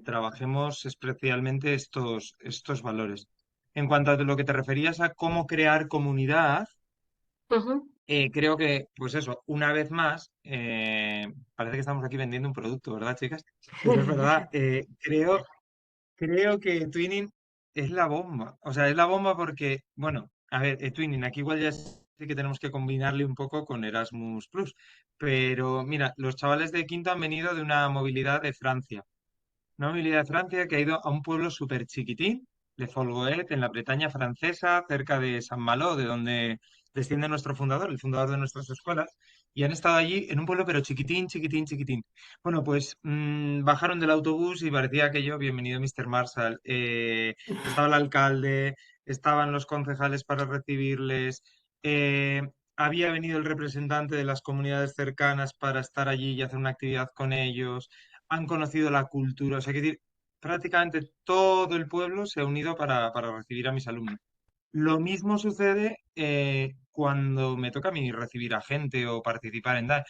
trabajemos especialmente estos valores. En cuanto a lo que te referías a cómo crear comunidad, creo que, pues eso, una vez más, parece que estamos aquí vendiendo un producto, ¿verdad, chicas? Pero es verdad, creo que Twinning es la bomba. O sea, es la bomba porque, bueno, a ver, Twinning, aquí igual ya sí que tenemos que combinarle un poco con Erasmus Plus. Pero mira, los chavales de quinto han venido de una movilidad de Francia. Una movilidad de Francia que ha ido a un pueblo súper chiquitín, de Folgoet, en la Bretaña francesa, cerca de Saint-Malo, de donde desciende nuestro fundador, el fundador de nuestras escuelas, y han estado allí en un pueblo pero chiquitín, chiquitín, chiquitín. Bueno, pues bajaron del autobús y parecía aquello, bienvenido Mr. Marshall. Estaba el alcalde, estaban los concejales para recibirles, había venido el representante de las comunidades cercanas para estar allí y hacer una actividad con ellos, han conocido la cultura, o sea, que decir, prácticamente todo el pueblo se ha unido para recibir a mis alumnos. Lo mismo sucede cuando me toca a mí recibir a gente o participar en DAE.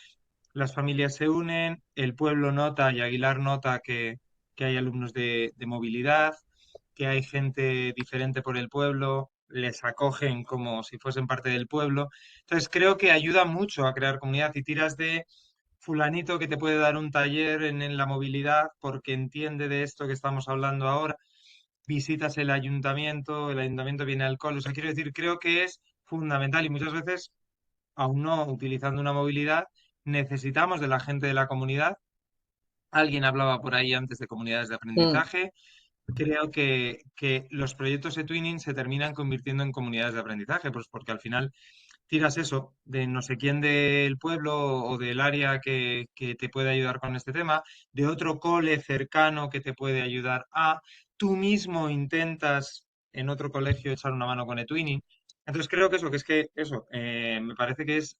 Las familias se unen, el pueblo nota y Aguilar nota que hay alumnos de movilidad, que hay gente diferente por el pueblo, les acogen como si fuesen parte del pueblo. Entonces creo que ayuda mucho a crear comunidad y tiras de fulanito que te puede dar un taller en la movilidad porque entiende de esto que estamos hablando ahora, visitas el ayuntamiento viene al cole, o sea, quiero decir, creo que es fundamental y muchas veces, aún no utilizando una movilidad, necesitamos de la gente de la comunidad. Alguien hablaba por ahí antes de comunidades de aprendizaje. Creo que los proyectos de Twinning se terminan convirtiendo en comunidades de aprendizaje, pues porque al final tiras eso de no sé quién del pueblo o del área que te puede ayudar con este tema, de otro cole cercano que te puede ayudar tú mismo intentas en otro colegio echar una mano con eTwinning. Entonces creo que eso, me parece que es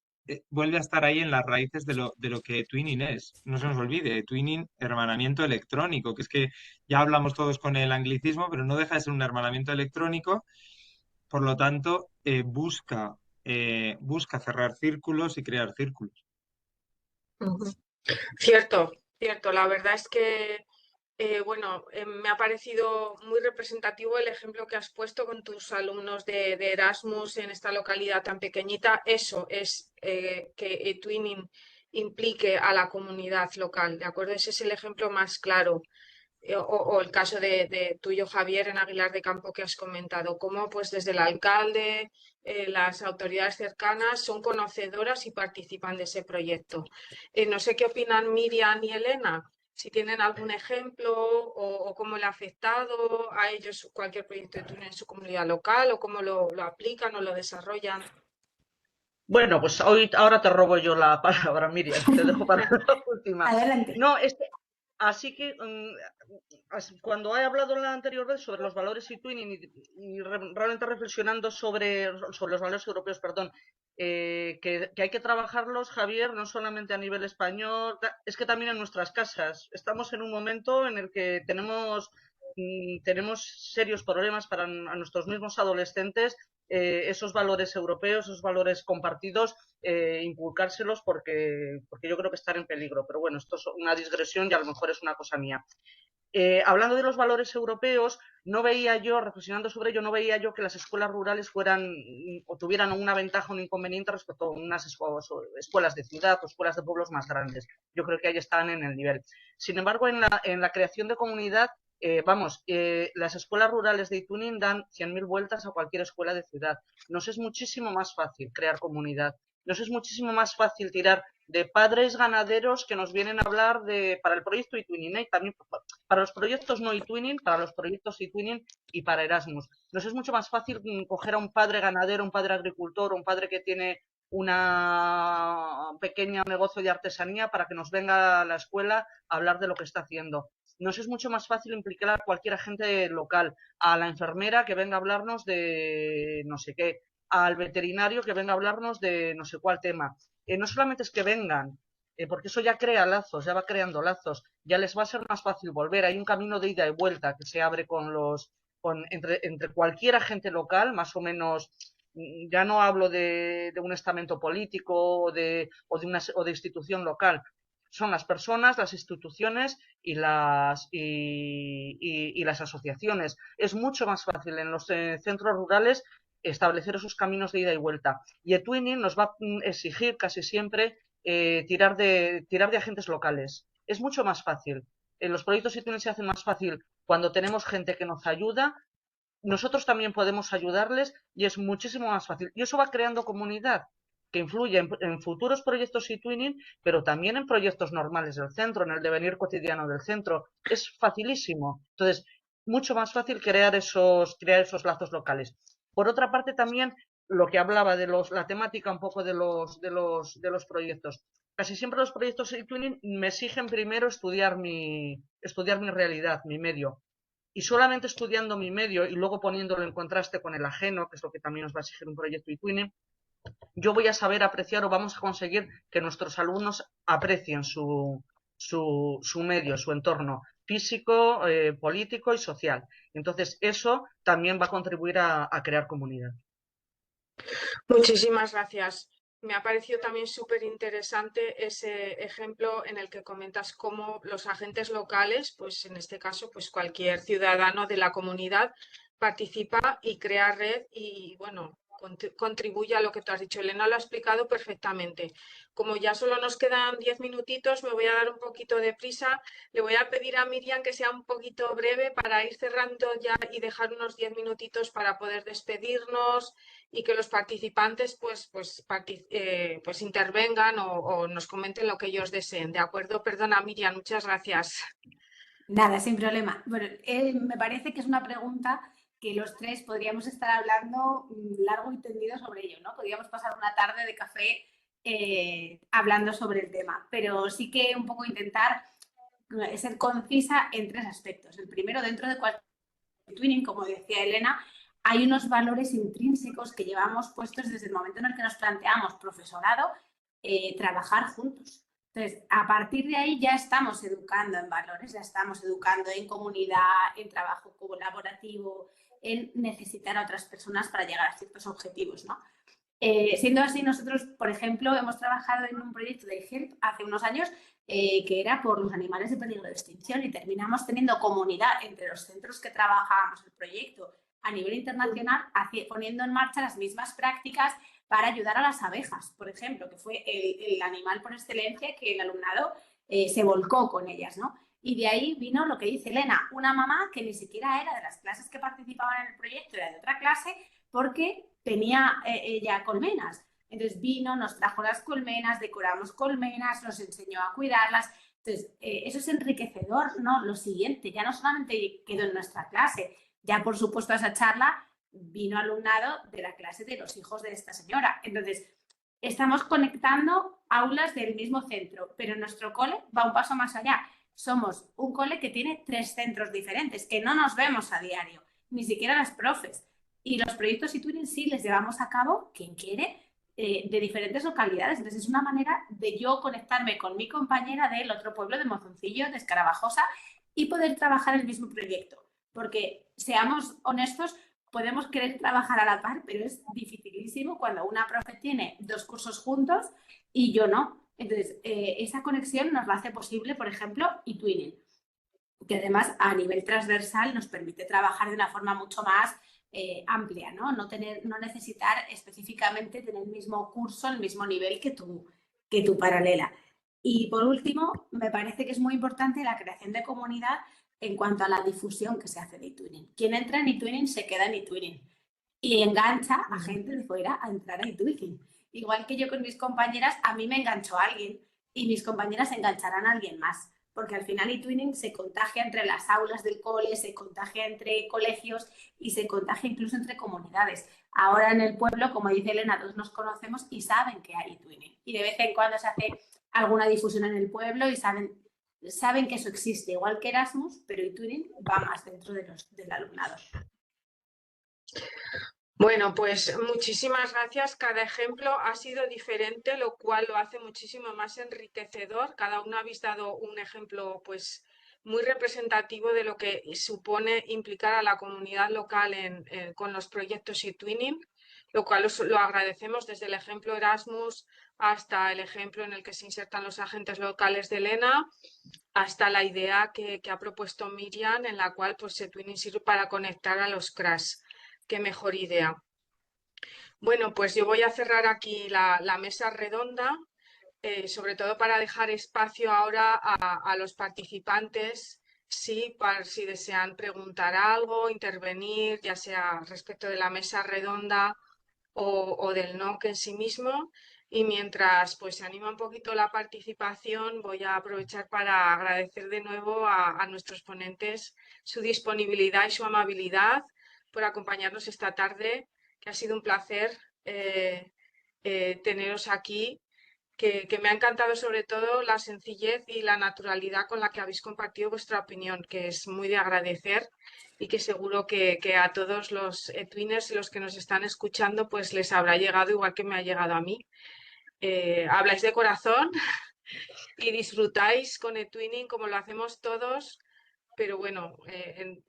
vuelve a estar ahí en las raíces de lo que Twinning es. No se nos olvide, Twinning, hermanamiento electrónico, que es que ya hablamos todos con el anglicismo, pero no deja de ser un hermanamiento electrónico, por lo tanto, busca cerrar círculos y crear círculos. Ujú. Cierto, cierto. La verdad es que, bueno, me ha parecido muy representativo el ejemplo que has puesto con tus alumnos de Erasmus en esta localidad tan pequeñita. Eso es que Twinning implique a la comunidad local, ¿de acuerdo? Ese es el ejemplo más claro. O el caso de tuyo, Javier, en Aguilar de Campo que has comentado, cómo pues desde el alcalde, las autoridades cercanas son conocedoras y participan de ese proyecto. No sé qué opinan Miriam y Elena, si tienen algún ejemplo o cómo le ha afectado a ellos cualquier proyecto de Túnel en su comunidad local o cómo lo aplican o lo desarrollan. Bueno, pues ahora te robo yo la palabra, Miriam, te dejo para la última. Adelante. No, así que cuando he hablado la anterior vez sobre los valores y Twinning y realmente reflexionando sobre los valores europeos, perdón, que hay que trabajarlos, Javier, no solamente a nivel español, es que también en nuestras casas. Estamos en un momento en el que tenemos serios problemas para a nuestros mismos adolescentes esos valores europeos, esos valores compartidos, inculcárselos porque yo creo que están en peligro. Pero bueno, esto es una digresión y a lo mejor es una cosa mía. Hablando de los valores europeos, no veía yo, reflexionando sobre ello, no veía yo que las escuelas rurales fueran o tuvieran una ventaja o un inconveniente respecto a unas escuelas de ciudad o escuelas de pueblos más grandes. Yo creo que ahí están en el nivel. Sin embargo, en la creación de comunidad, las escuelas rurales de iTuning dan 100.000 vueltas a cualquier escuela de ciudad. Nos es muchísimo más fácil crear comunidad. Nos es muchísimo más fácil tirar de padres ganaderos que nos vienen a hablar para el proyecto eTwinning, y también para los proyectos no eTwinning, para los proyectos eTwinning y para Erasmus. Nos es mucho más fácil coger a un padre ganadero, un padre agricultor, un padre que tiene una pequeña negocio de artesanía para que nos venga a la escuela a hablar de lo que está haciendo. Nos es mucho más fácil implicar a cualquier agente local, a la enfermera que venga a hablarnos de no sé qué, al veterinario que venga a hablarnos de no sé cuál tema. No solamente es que vengan, porque eso ya crea lazos, ya va creando lazos, ya les va a ser más fácil volver. Hay un camino de ida y vuelta que se abre entre cualquier agente local, más o menos. Ya no hablo de un estamento político o de institución local. Son las personas, las instituciones y las asociaciones. Es mucho más fácil en los centros rurales establecer esos caminos de ida y vuelta. Y eTwinning nos va a exigir casi siempre tirar de agentes locales. Es mucho más fácil. Los proyectos eTwinning se hacen más fácil cuando tenemos gente que nos ayuda. Nosotros también podemos ayudarles y es muchísimo más fácil. Y eso va creando comunidad que influye en futuros proyectos eTwinning, pero también en proyectos normales del centro, en el devenir cotidiano del centro. Es facilísimo. Entonces, mucho más fácil crear esos lazos locales. Por otra parte, también lo que hablaba de la temática un poco de los proyectos. Casi siempre los proyectos eTwinning me exigen primero estudiar mi realidad, mi medio. Y solamente estudiando mi medio y luego poniéndolo en contraste con el ajeno, que es lo que también nos va a exigir un proyecto eTwinning, yo voy a saber apreciar o vamos a conseguir que nuestros alumnos aprecien su medio, su entorno físico, político y social. Entonces, eso también va a contribuir a crear comunidad. Muchísimas gracias. Me ha parecido también súper interesante ese ejemplo en el que comentas cómo los agentes locales, pues en este caso, pues cualquier ciudadano de la comunidad participa y crea red y, bueno, contribuye a lo que tú has dicho. Elena lo ha explicado perfectamente. Como ya solo nos quedan 10 minutitos, me voy a dar un poquito de prisa. Le voy a pedir a Miriam que sea un poquito breve para ir cerrando ya y dejar unos 10 minutitos para poder despedirnos y que los participantes pues intervengan o nos comenten lo que ellos deseen. ¿De acuerdo? Perdona, Miriam, muchas gracias. Nada, sin problema. Bueno, me parece que es una pregunta que los tres podríamos estar hablando largo y tendido sobre ello, ¿no? Podríamos pasar una tarde de café hablando sobre el tema, pero sí que un poco intentar ser concisa en tres aspectos. El primero, dentro de cualquier Twinning, como decía Elena, hay unos valores intrínsecos que llevamos puestos desde el momento en el que nos planteamos profesorado trabajar juntos. Entonces, a partir de ahí ya estamos educando en valores, ya estamos educando en comunidad, en trabajo colaborativo, en necesitar a otras personas para llegar a ciertos objetivos, ¿no? Siendo así, nosotros, por ejemplo, hemos trabajado en un proyecto de HELP hace unos años que era por los animales de peligro de extinción y terminamos teniendo comunidad entre los centros que trabajábamos el proyecto a nivel internacional, poniendo en marcha las mismas prácticas para ayudar a las abejas, por ejemplo, que fue el animal por excelencia que el alumnado se volcó con ellas, ¿no? Y de ahí vino lo que dice Elena, una mamá que ni siquiera era de las clases que participaban en el proyecto, era de otra clase, porque tenía ella colmenas. Entonces vino, nos trajo las colmenas, decoramos colmenas, nos enseñó a cuidarlas. Entonces, eso es enriquecedor, ¿no? Lo siguiente, ya no solamente quedó en nuestra clase, ya por supuesto a esa charla vino alumnado de la clase de los hijos de esta señora. Entonces, estamos conectando aulas del mismo centro, pero nuestro cole va un paso más allá. Somos un cole que tiene 3 centros diferentes, que no nos vemos a diario, ni siquiera las profes. Y los proyectos eTwinning sí les llevamos a cabo, quien quiere, de diferentes localidades. Entonces es una manera de yo conectarme con mi compañera del otro pueblo, de Mozoncillo, de Escarabajosa, y poder trabajar el mismo proyecto. Porque, seamos honestos, podemos querer trabajar a la par, pero es dificilísimo cuando una profe tiene 2 cursos juntos y yo no. Entonces, esa conexión nos la hace posible, por ejemplo, eTwinning, que además a nivel transversal nos permite trabajar de una forma mucho más amplia, ¿no? No necesitar específicamente tener el mismo curso, el mismo nivel que tu paralela. Y por último, me parece que es muy importante la creación de comunidad en cuanto a la difusión que se hace de eTwinning. Quien entra en eTwinning se queda en eTwinning y engancha a gente de fuera a entrar a eTwinning. Igual que yo con mis compañeras, a mí me enganchó a alguien y mis compañeras engancharán a alguien más, porque al final eTwinning se contagia entre las aulas del cole, se contagia entre colegios y se contagia incluso entre comunidades. Ahora en el pueblo, como dice Elena, todos nos conocemos y saben que hay eTwinning. Y de vez en cuando se hace alguna difusión en el pueblo y saben que eso existe, igual que Erasmus, pero eTwinning va más dentro del alumnado. Bueno, pues muchísimas gracias. Cada ejemplo ha sido diferente, lo cual lo hace muchísimo más enriquecedor. Cada uno habéis dado un ejemplo pues muy representativo de lo que supone implicar a la comunidad local con los proyectos eTwinning, lo cual lo agradecemos desde el ejemplo Erasmus hasta el ejemplo en el que se insertan los agentes locales de Elena, hasta la idea que ha propuesto Miriam, en la cual pues eTwinning sirve para conectar a los CRAS. Qué mejor idea. Bueno, pues yo voy a cerrar aquí la mesa redonda, sobre todo para dejar espacio ahora a los participantes, si desean preguntar algo, intervenir, ya sea respecto de la mesa redonda o del NOC en sí mismo. Y mientras pues se anima un poquito la participación, voy a aprovechar para agradecer de nuevo a nuestros ponentes su disponibilidad y su amabilidad por acompañarnos esta tarde, que ha sido un placer teneros aquí, que me ha encantado sobre todo la sencillez y la naturalidad con la que habéis compartido vuestra opinión, que es muy de agradecer y que seguro que a todos los eTwinners y los que nos están escuchando pues les habrá llegado igual que me ha llegado a mí. Habláis de corazón y disfrutáis con eTwinning como lo hacemos todos, pero bueno,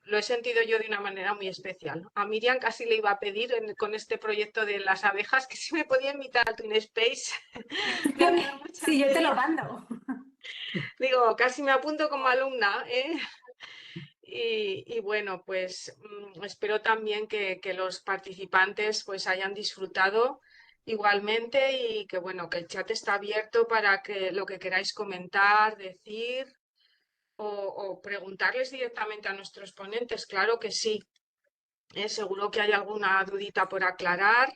lo he sentido yo de una manera muy especial. A Miriam casi le iba a pedir con este proyecto de las abejas que si me podía invitar al TwinSpace. Sí, yo te lo mando. Digo, casi me apunto como alumna, ¿eh? Y bueno, pues espero también que los participantes pues hayan disfrutado igualmente y que bueno, que el chat está abierto para que lo que queráis comentar, decir o preguntarles directamente a nuestros ponentes, claro que sí. Seguro que hay alguna dudita por aclarar.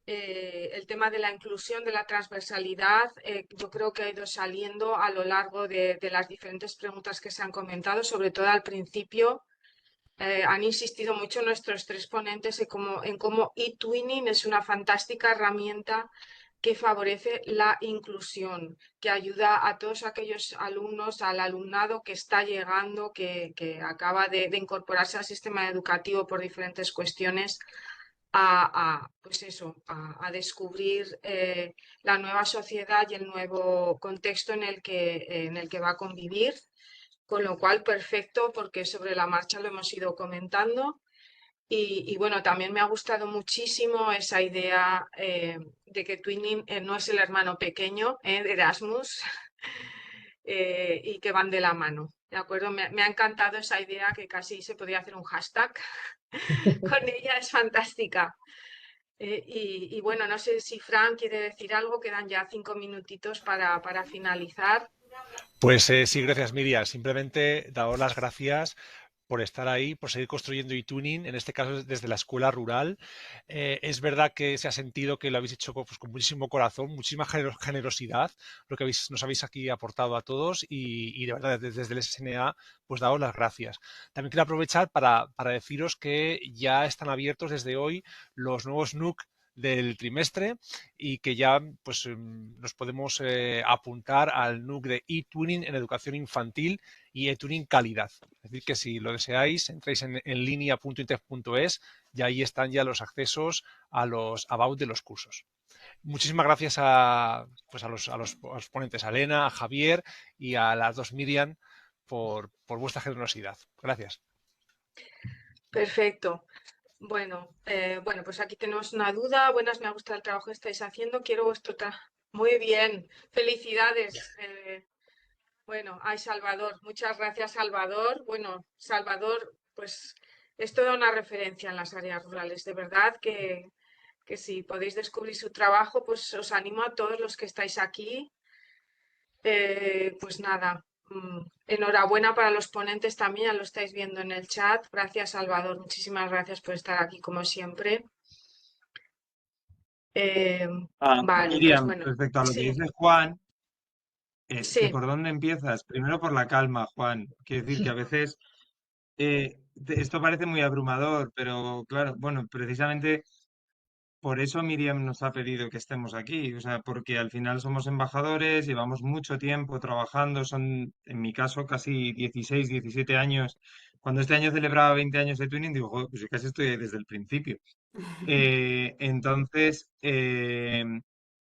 El tema de la inclusión, de la transversalidad, yo creo que ha ido saliendo a lo largo de las diferentes preguntas que se han comentado, sobre todo al principio. Han insistido mucho nuestros 3 ponentes en cómo eTwinning es una fantástica herramienta que favorece la inclusión, que ayuda a todos aquellos alumnos, al alumnado que está llegando, que acaba de incorporarse al sistema educativo por diferentes cuestiones, pues eso, a descubrir la nueva sociedad y el nuevo contexto en el que va a convivir, con lo cual perfecto porque sobre la marcha lo hemos ido comentando. Y bueno, también me ha gustado muchísimo esa idea de que Twinning no es el hermano pequeño de Erasmus y que van de la mano. ¿De acuerdo? Me ha encantado esa idea que casi se podría hacer un hashtag con ella, es fantástica. Y bueno, no sé si Fran quiere decir algo, quedan ya 5 minutitos para finalizar. Pues sí, gracias Miriam. Simplemente daros las gracias por estar ahí, por seguir construyendo eTuning, en este caso desde la escuela rural. Es verdad que se ha sentido que lo habéis hecho con muchísimo corazón, muchísima generosidad, lo que nos habéis aquí aportado a todos y de verdad desde el SSNA, pues daos las gracias. También quiero aprovechar para deciros que ya están abiertos desde hoy los nuevos NUC del trimestre y que ya pues nos podemos apuntar al NUC de eTuning en educación infantil y eTuning calidad. Es decir, que si lo deseáis, entréis en linea.intef.es y ahí están ya los accesos a los about de los cursos. Muchísimas gracias a los ponentes, a Elena, a Javier y a las dos Miriam por vuestra generosidad. Gracias. Perfecto. Bueno, pues aquí tenemos una duda. Buenas, me ha gustado el trabajo que estáis haciendo. Quiero vuestro Muy bien, felicidades. Bueno, ay, Salvador, muchas gracias, Salvador. Bueno, Salvador, pues es toda una referencia en las áreas rurales. De verdad que si podéis descubrir su trabajo, pues os animo a todos los que estáis aquí. Pues nada, enhorabuena para los ponentes también, ya lo estáis viendo en el chat. Gracias, Salvador. Muchísimas gracias por estar aquí, como siempre. Vale, pues Miriam, bueno, respecto a lo que sí, dice Juan, es que sí, por dónde empiezas. Primero por la calma, Juan. Quiero decir que a veces esto parece muy abrumador, pero claro, bueno, precisamente por eso Miriam nos ha pedido que estemos aquí, o sea, porque al final somos embajadores, llevamos mucho tiempo trabajando, son, en mi caso, casi 16, 17 años. Cuando este año celebraba 20 años de Twinning, digo, "Joder, pues yo casi estoy ahí desde el principio". Entonces,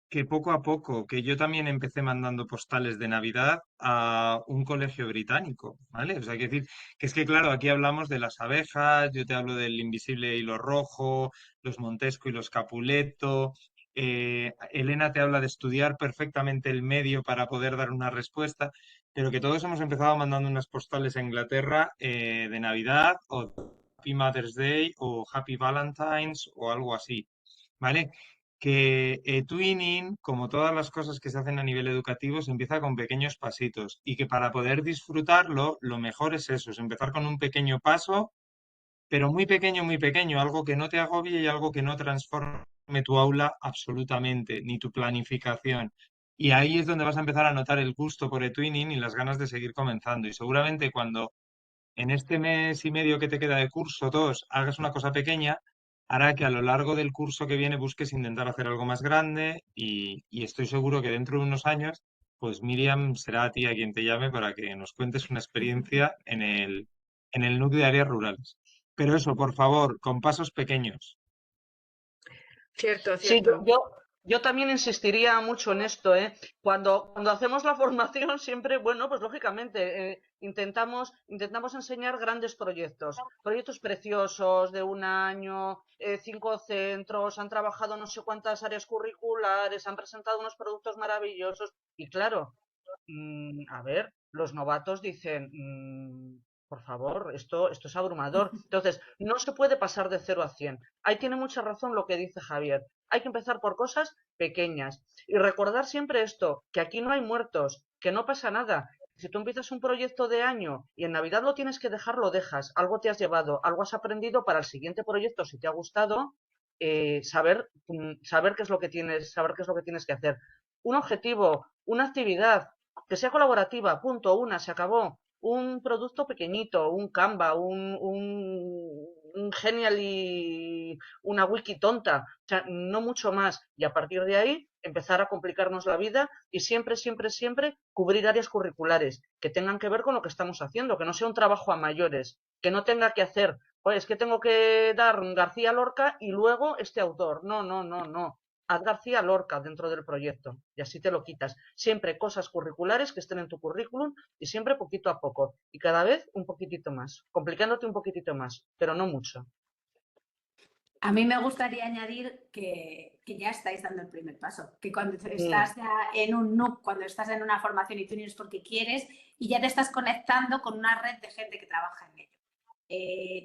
que poco a poco, que yo también empecé mandando postales de Navidad a un colegio británico, ¿vale? O sea, hay que decir que es que, claro, aquí hablamos de las abejas, yo te hablo del invisible hilo rojo, los Montesco y los Capuleto. Elena te habla de estudiar perfectamente el medio para poder dar una respuesta, pero que todos hemos empezado mandando unas postales a Inglaterra de Navidad o Happy Mother's Day o Happy Valentine's o algo así, ¿vale? Que Twinning, como todas las cosas que se hacen a nivel educativo, se empieza con pequeños pasitos y que para poder disfrutarlo, lo mejor es eso, es empezar con un pequeño paso, pero muy pequeño, algo que no te agobie y algo que no transforme tu aula absolutamente, ni tu planificación. Y ahí es donde vas a empezar a notar el gusto por eTwinning y las ganas de seguir comenzando. Y seguramente cuando en este mes y medio que te queda de curso 2 hagas una cosa pequeña, hará que a lo largo del curso que viene busques intentar hacer algo más grande y estoy seguro que dentro de unos años, pues Miriam será a ti a quien te llame para que nos cuentes una experiencia en el núcleo de áreas rurales. Pero eso, por favor, con pasos pequeños. cierto, Sí, cierto. yo también insistiría mucho en esto, ¿eh? Cuando hacemos la formación siempre, bueno, pues lógicamente intentamos enseñar grandes proyectos, proyectos preciosos de un año, 5 centros, han trabajado no sé cuántas áreas curriculares, han presentado unos productos maravillosos y claro, a ver, los novatos dicen, por favor, esto es abrumador. Entonces, no se puede pasar de 0 a 100. Ahí tiene mucha razón lo que dice Javier. Hay que empezar por cosas pequeñas. Y recordar siempre esto, que aquí no hay muertos, que no pasa nada. Si tú empiezas un proyecto de año y en Navidad lo tienes que dejar, lo dejas. Algo te has llevado, algo has aprendido para el siguiente proyecto, si te ha gustado, saber qué es lo que tienes que hacer. Un objetivo, una actividad, que sea colaborativa, punto, una, se acabó. Un producto pequeñito, un Canva, un Genially, una wiki tonta, o sea, no mucho más. Y a partir de ahí empezar a complicarnos la vida y siempre, siempre, siempre cubrir áreas curriculares que tengan que ver con lo que estamos haciendo, que no sea un trabajo a mayores, que no tenga que hacer, pues es que tengo que dar García Lorca y luego este autor. No, no, no, no. Haz García Lorca dentro del proyecto y así te lo quitas. Siempre cosas curriculares que estén en tu currículum y siempre poquito a poco y cada vez un poquitito más, complicándote un poquitito más, pero no mucho. A mí me gustaría añadir que ya estáis dando el primer paso, que cuando estás ya en un NUC, cuando estás en una formación y tú es porque quieres y ya te estás conectando con una red de gente que trabaja en ello.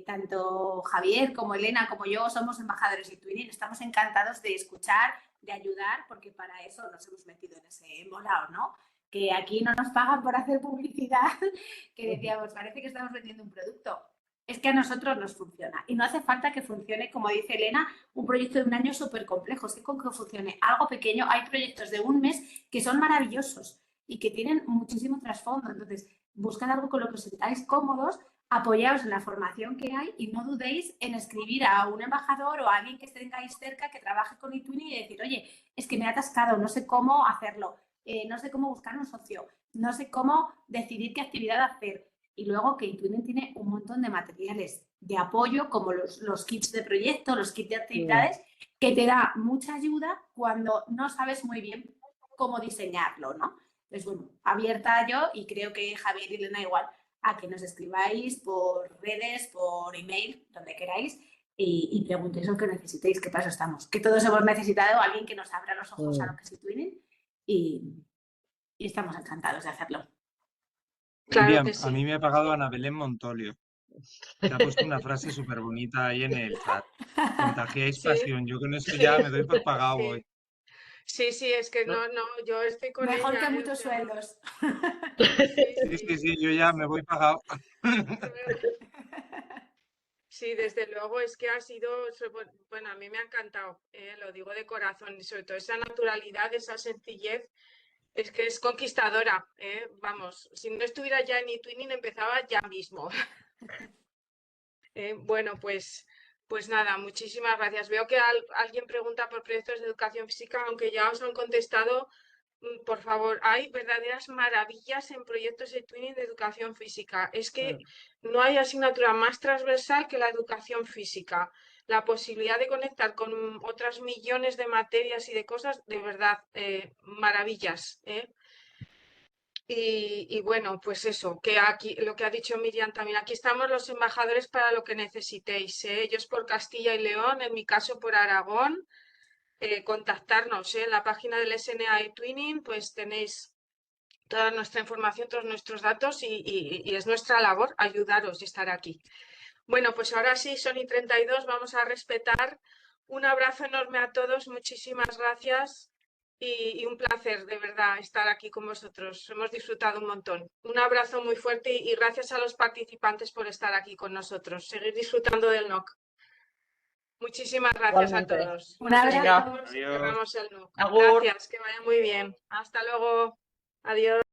Tanto Javier como Elena como yo somos embajadores de Twinning, estamos encantados de escuchar, de ayudar, porque para eso nos hemos metido en ese embolado, ¿no? Que aquí no nos pagan por hacer publicidad, que decíamos, parece que estamos vendiendo un producto. Es que a nosotros nos funciona y no hace falta que funcione, como dice Elena, un proyecto de un año súper complejo. Es que con que funcione algo pequeño, hay proyectos de un mes que son maravillosos y que tienen muchísimo trasfondo. Entonces, buscad algo con lo que os sentáis cómodos, apoyaos en la formación que hay y no dudéis en escribir a un embajador o a alguien que tengáis cerca que trabaje con eTwinning y decir, oye, es que me he atascado, no sé cómo hacerlo, no sé cómo buscar un socio, no sé cómo decidir qué actividad hacer. Y luego que eTwinning tiene un montón de materiales de apoyo, como los kits de proyecto, los kits de actividades, que te da mucha ayuda cuando no sabes muy bien cómo diseñarlo, ¿no? Entonces, bueno, abierta yo y creo que Javier y Elena igual, a que nos escribáis por redes, por email, donde queráis, y preguntéis lo que necesitéis, que para eso estamos. Que todos hemos necesitado a alguien que nos abra los ojos a lo que es eTwinning y estamos encantados de hacerlo. Claro Miriam, que sí. a mí me ha pagado Ana Belén Montolio. Te ha puesto una frase súper bonita ahí en el chat. Contagiáis Sí, pasión. Yo con eso ya me doy por pagado sí. hoy. Sí, es que no, yo estoy con Mejor ella. que muchos O sea, sueldos. Sí, yo ya me voy pagado. Sí, desde luego es que ha sido, bueno, a mí me ha encantado, lo digo de corazón, y sobre todo esa naturalidad, esa sencillez, es que es conquistadora, vamos, si no estuviera ya en eTwinning empezaba ya mismo. Bueno, pues nada, muchísimas gracias. Veo que alguien pregunta por proyectos de educación física, aunque ya os han contestado. Por favor, hay verdaderas maravillas en proyectos de Twinning de educación física. Es que no hay asignatura más transversal que la educación física. La posibilidad de conectar con otras millones de materias y de cosas, de verdad, maravillas. Y bueno, pues eso, que aquí lo que ha dicho Miriam también, aquí estamos los embajadores para lo que necesitéis. Ellos por Castilla y León, en mi caso por Aragón. Contactarnos en la página del SNA eTwinning, pues tenéis toda nuestra información, todos nuestros datos y es nuestra labor ayudaros y estar aquí. Bueno, pues ahora sí, son y 32, vamos a respetar. Un abrazo enorme a todos, muchísimas gracias y un placer de verdad estar aquí con vosotros. Hemos disfrutado un montón. Un abrazo muy fuerte y gracias a los participantes por estar aquí con nosotros. Seguir disfrutando del NOC. Muchísimas gracias a todos. Un abrazo. Cerramos el NUC. Agur. Gracias, que vaya muy bien. Hasta luego. Adiós.